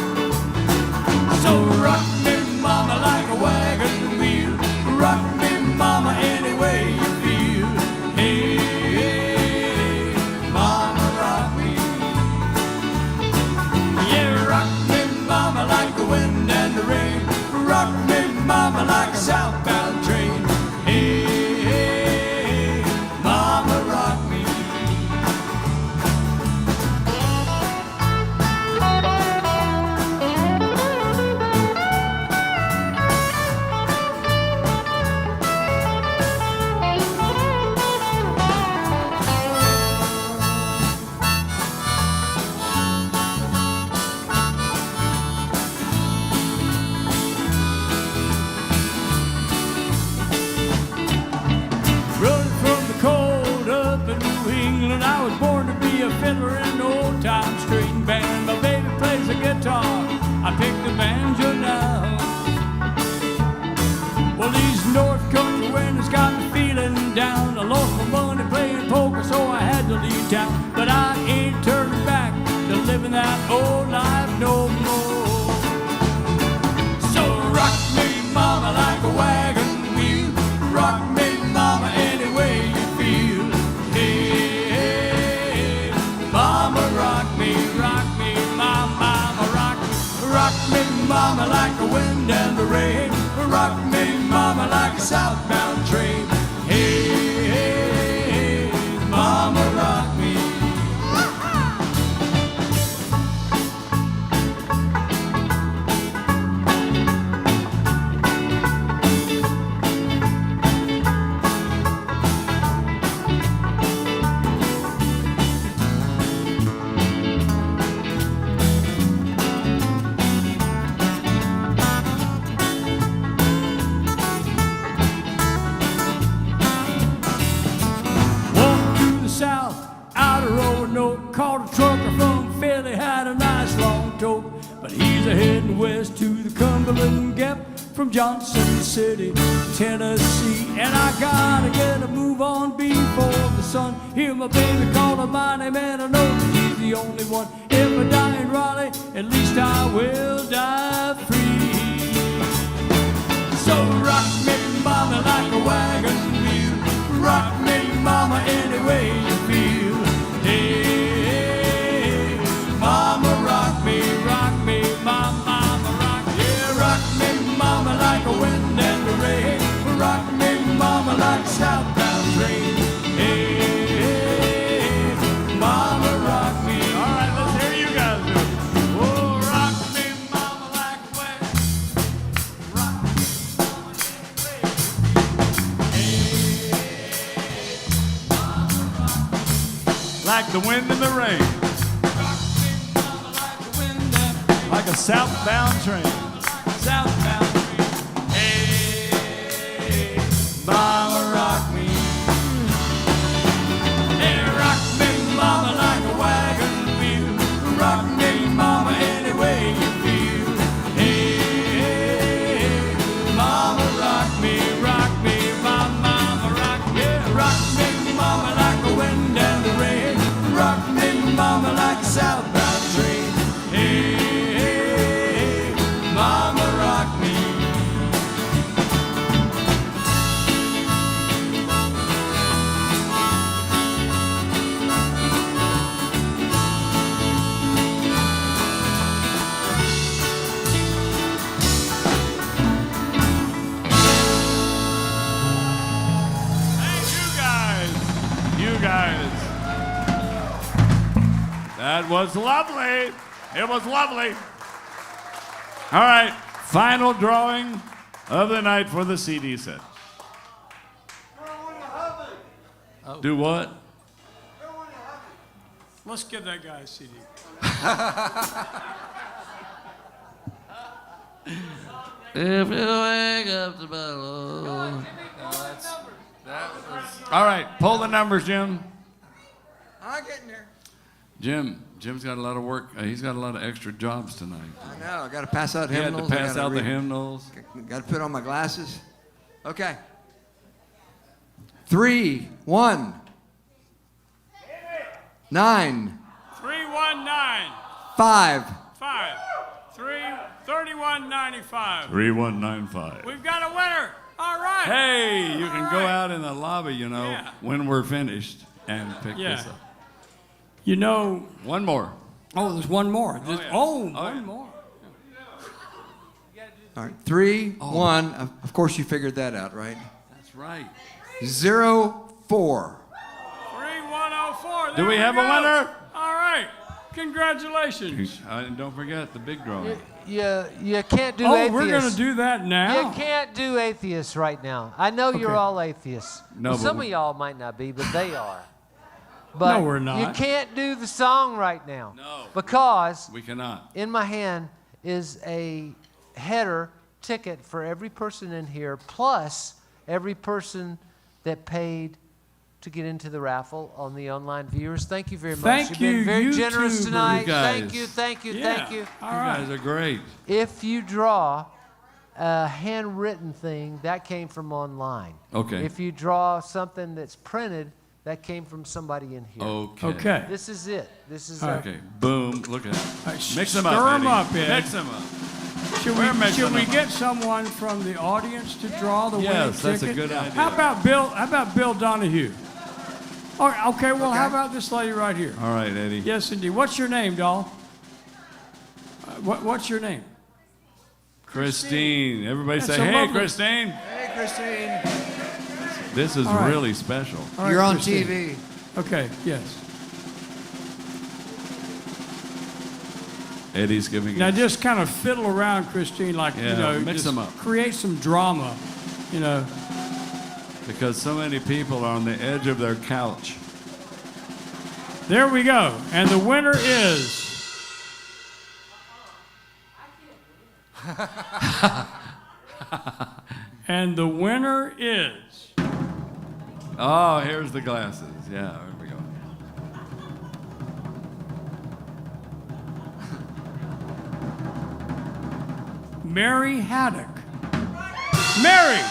So rock me, mama, like a wagon wheel. Rock me, mama, any way you feel. Hey, hey, mama, rock me. Yeah, rock me, mama, like the wind and the rain. Rock me, mama, like a southbound train. Hey, hey, town, but I ain't turning back to living that old life no more. So rock me, mama, like a wagon wheel. Rock me, mama, any way you feel. Hey, hey, mama, rock me, mama, rock me. Rock me, mama, like the wind and the rain. Rock me, mama, like a southbound train. Hey, hey, mama, rock me. South, out of Roanoke, called a trucker from Philly, had a nice long tote, but he's a heading west to the Cumberland Gap from Johnson City, Tennessee, and I gotta get a move on before the sun. Hear my baby call her by name, and I know that she's the only one. If I die in Raleigh, at least I will die free. So rock me, mama, like a wagon wheel. Rock me, mama, any way you feel. Hey, mama, rock me, mama, rock me. Yeah, rock me, mama, like a wind and the rain. Rock me, mama, like a southbound train. Hey, mama, rock me. All right, let's hear you guys do it. Oh, rock me, mama, like a wind. Rock me, mama, any way. Like the wind and the rain. Like a southbound train. Southbound train. Hey, mama, rock me. Hey, rock me, mama, like a wagon wheel. Rock me, mama, any way you feel. Hey, mama, rock me, mama, rock me. Rock me, mama, like the wind and the rain. Rock me, mama, like a southbound train. Hey, mama, rock me. Thank you guys. You guys. That was lovely. It was lovely. All right, final drawing of the night for the CD set. Do what? Let's give that guy a CD. If you wake up tomorrow. All right, pull the numbers, Jim. I'm getting there. Jim's got a lot of work. He's got a lot of extra jobs tonight. I know. I got to pass out He had hymnals. to pass out the hymnals. Got to put on my glasses. Okay. 3, 1, 9, 319 5. 5 3 3195. 3195. We've got a winner. All right. Hey, you can All go right. out in the lobby, Yeah. when we're finished and pick Yeah. this up. You know, One more. oh, there's one more. There's, yeah. one yeah. more. All right. 3, 1. Of course, you figured that out, right? That's right. 0, 4. 3104. Do we There have a go. winner? All right. Congratulations. And don't forget the big drawing. You can't do Oh, atheists. we're going to do that now. You can't do atheists right now. I know you're Okay. all atheists. No, Well, but some of y'all might not be, but they are. But No, we're not. You can't do the song right now. No. Because We cannot. in my hand is a header ticket for every person in here, plus every person that paid to get into the raffle on the online viewers. Thank you very much. Thank You've been you, very YouTubers. generous tonight. You guys. Thank you, thank you, Yeah. thank you. All You right. guys are great. If you draw a handwritten thing, that came from online. Okay. If you draw something that's printed, that came from somebody in here. Okay. Okay. This is it. This is Okay. Boom. Look at that. All right, Mix them stir up, 'em Eddie. up, Ed. Mix them up. Should mixing we them get up. someone from the audience to draw the winning Yes, that's a ticket? good idea. How about Bill Donahue? Oh, okay, well, how about this lady right here? All right, Eddie. Yes, indeed. What's your name, doll? What's your name? Christine. Everybody That's say, a hey, lovely- Christine. Hey, Christine. This is All right. really special. All right, You're on Christine. TV. Okay, yes. Eddie's giving Now us. just kind of fiddle around, Christine, like, Yeah, you know, mix just them up. create some drama, you know. Because so many people are on the edge of their couch. There we go. And the winner is... And the winner is... Oh, here's the glasses. Yeah, there we go. Mary Haddock. Mary,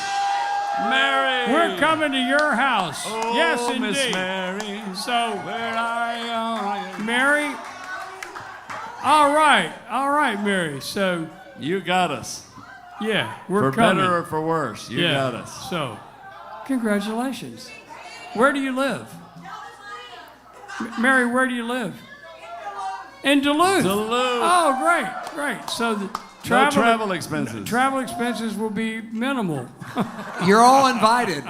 Mary! we're coming to your house. Oh, Yes, Miss indeed. Mary. So, Where are you? Mary, all right, Mary. So, You got us. yeah, we're For coming. better or for worse, you yeah. got us. So, congratulations. Where do you live? Mary, where do you live? In Duluth. Duluth. Oh, great. So the No travel expenses. Travel expenses will be minimal. You're all invited.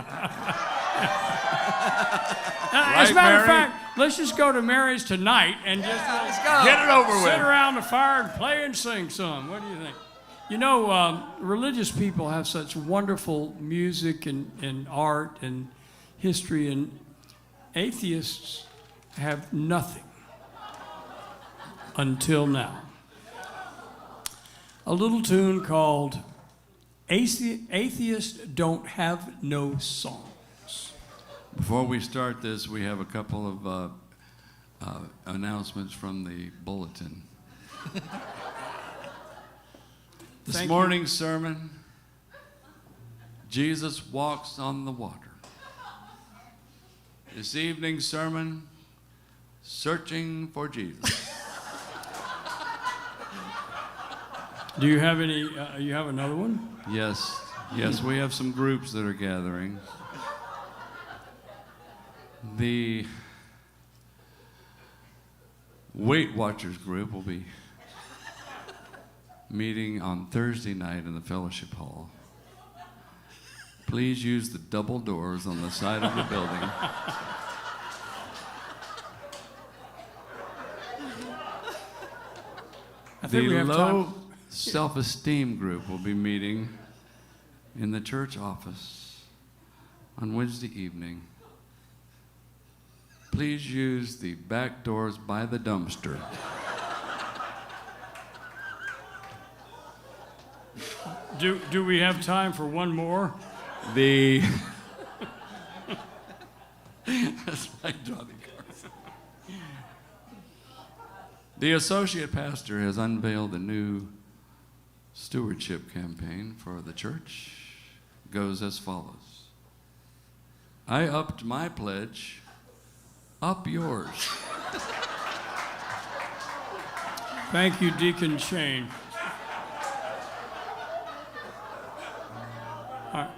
As a matter Mary? of fact, let's just go to Mary's tonight and just Let's go. Get it over sit with. around the fire and play and sing some. What do you think? You know, religious people have such wonderful music and art and history, and atheists have nothing until now. A little tune called Atheists Don't Have No Songs. Before we start this, we have a couple of announcements from the bulletin. This Thank you. morning's sermon, Jesus walks on the water. This evening's sermon, searching for Jesus. Do you have any, you have another one? Yes, we have some groups that are gathering. The Weight Watchers group will be meeting on Thursday night in the fellowship hall. Please use the double doors on the side of the building. I think we The have low time. self-esteem group will be meeting in the church office on Wednesday evening. Please use the back doors by the dumpster. Do we have time for one more? The That's like Johnny Carson. The associate pastor has unveiled a new stewardship campaign for the church. It goes as follows. I upped my pledge. Up yours. Thank you, Deacon Shane. All right.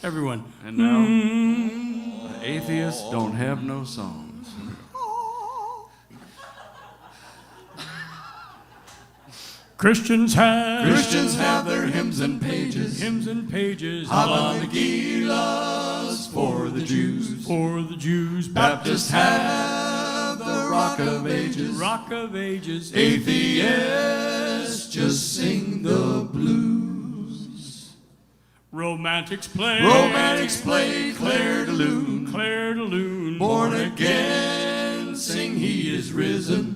Everyone. And now, the atheists don't have no songs. Christians have their hymns and pages. hymns and pages. Habanagilahs for the Jews. For the Jews. Baptists have the Rock of Ages. Rock of Ages. Atheists just sing the blues. Romantics play. Romantics play Claire de Lune. Claire de Lune. Born again, sing He is risen.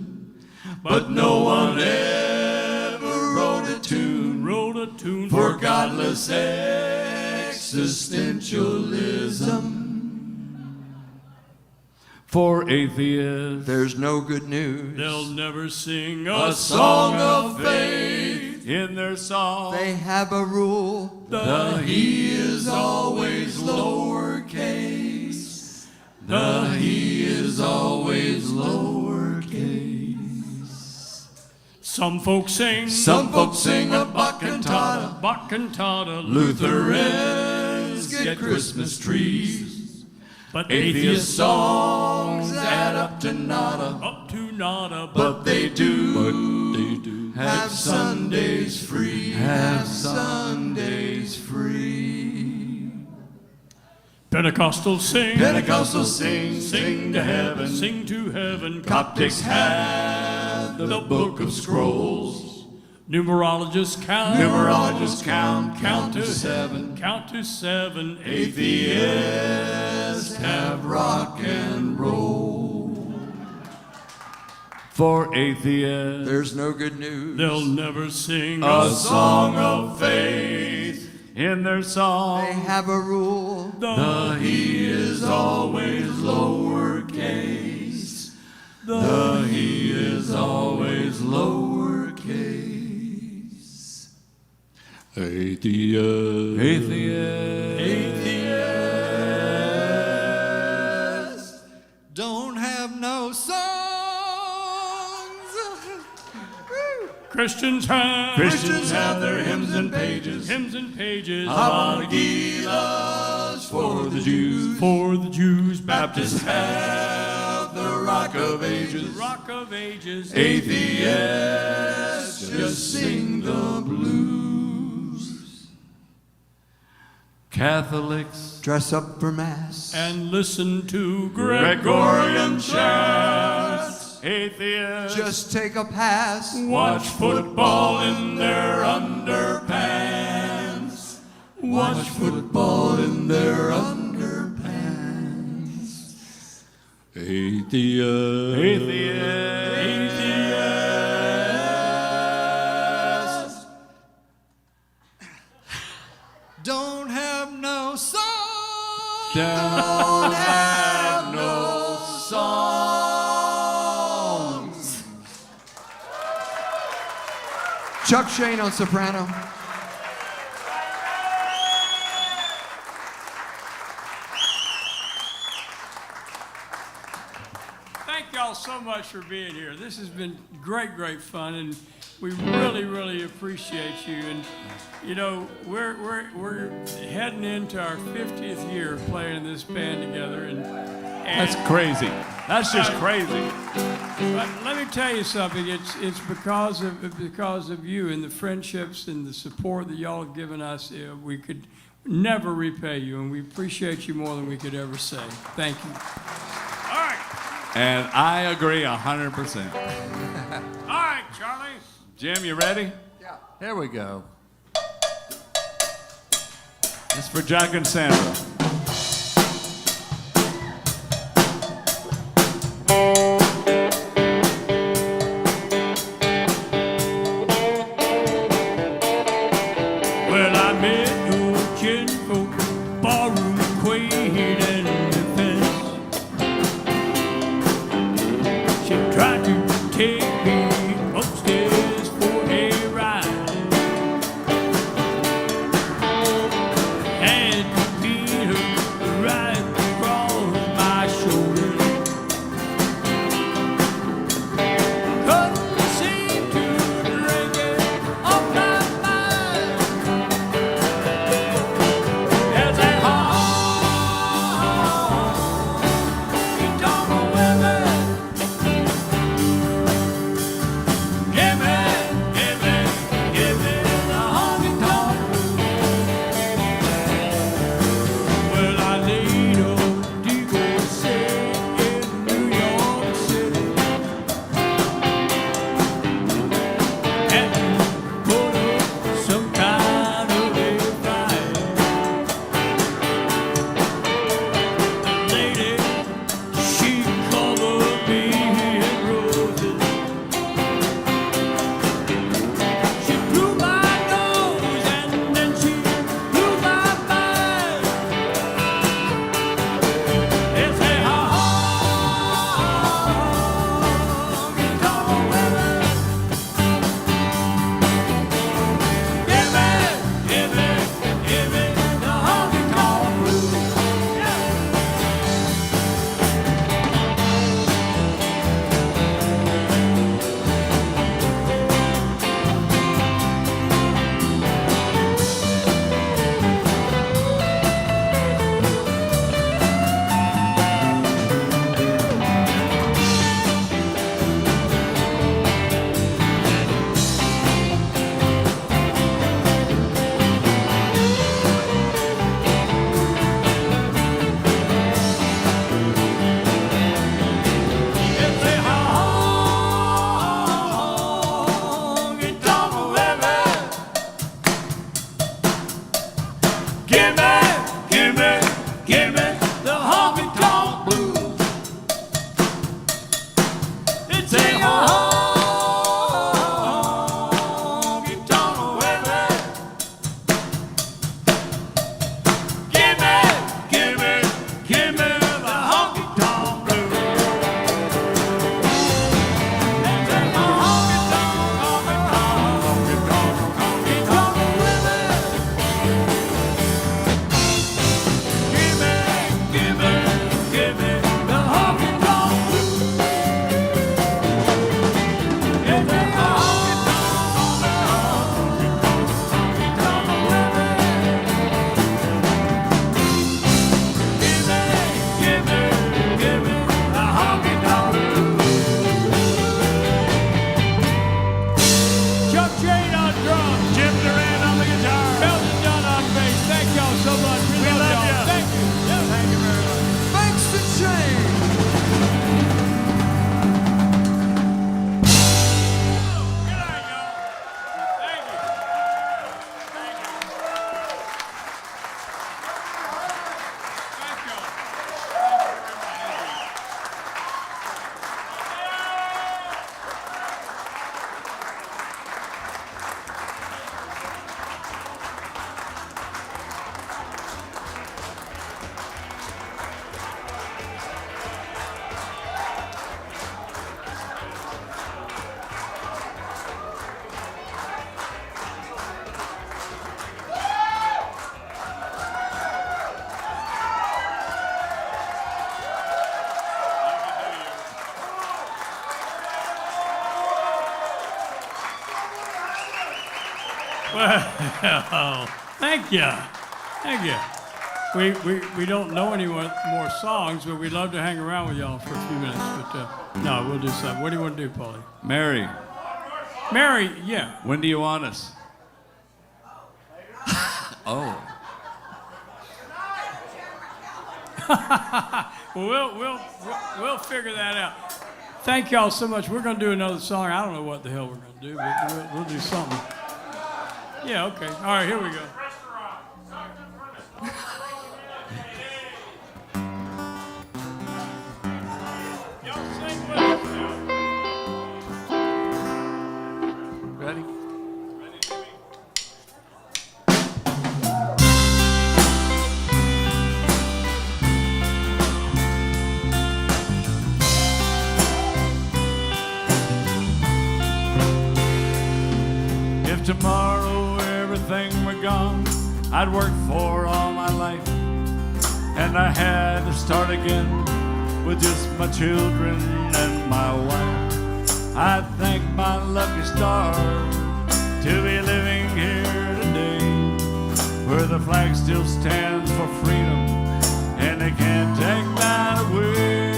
But no one ever wrote a tune Wrote a tune for godless existentialism. For atheists, There's no good news. They'll never sing a song of faith in their song. They have a rule. The He is always lowercase. uppercase. The he is always lowercase. Some folks sing a Bacchantata. Bacchantata. Lutherans get Christmas trees. But atheist songs add up to nada. Up to nada. But they do have Sundays free. Have Sundays free. Pentecostals sing, sing to heaven, sing to heaven. Coptics have the book of scrolls. Numerologists count to seven, count to seven. Atheists have rock and roll. For atheists, There's no good news. They'll never sing a song of faith. in their song, They have a rule. The he is always lowercase. The he is always lowercase. Atheist. Atheists don't have no songs. Christians have their hymns and pages. Hymns and pages. Habagilas for the Jews. For the Jews. Baptists have the Rock of Ages. Rock of Ages. Atheists just sing the blues. Catholics, Dress up for Mass. And listen to Gregorian chants. atheists, Just take a pass. Watch football in their underpants. Watch football in their underpants. Atheists. Don't have no songs. don't have no songs. Chuck Shane on soprano. Thank y'all so much for being here. This has been great, great fun, and we really, really appreciate you. And you know, we're heading into our 50th year of playing in this band together, and That's crazy. That's just crazy. But let me tell you something. It's because of you and the friendships and the support that y'all have given us. We could never repay you, and we appreciate you more than we could ever say. Thank you. All right. And I agree 100%. All right, Charlie. Jim, you ready? Here we go. It's for Jack and Sandra. Well, I met old Jennifer, ballroom queen and defense. She tried to take me upstairs for a ride. Had to beat her right across my shoulder. Couldn't seem to drink it off my mind. As that hard Well, thank you. Thank you. We don't know any more songs, but we'd love to hang around with y'all for a few minutes. But no, we'll do something. What do you want to do, Paulie? Mary, yeah. when do you want us? Oh. Well, we'll figure that out. Thank y'all so much. We're going to do another song. I don't know what the hell we're going to do, but we'll do something. Yeah, okay. All right, here we go. Y'all sing with us now. Ready? If tomorrow everything were gone, I'd worked for all my life, and I had to start again with just my children and my wife. I thank my lucky stars to be living here today, where the flag still stands for freedom, and they can't take that away.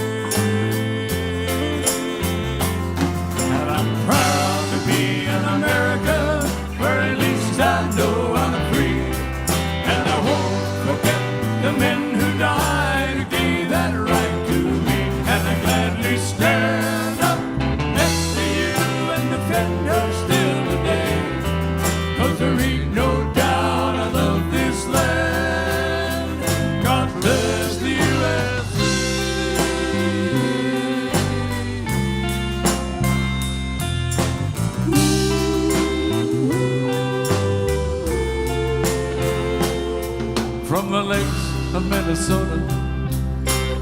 And I'm proud to be an American, where at least I know I'm free. And I won't forget the men who died, who gave that right to me. And I gladly stand up next to you and defend her still today. 'Cause there ain't no doubt I love this land. God bless the USA. From the lakes of Minnesota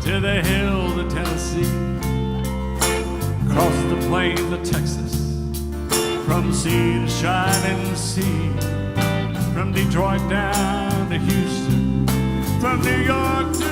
to the hills of Tennessee, across the plains of Texas, from sea to shining sea, from Detroit down to Houston, from New York to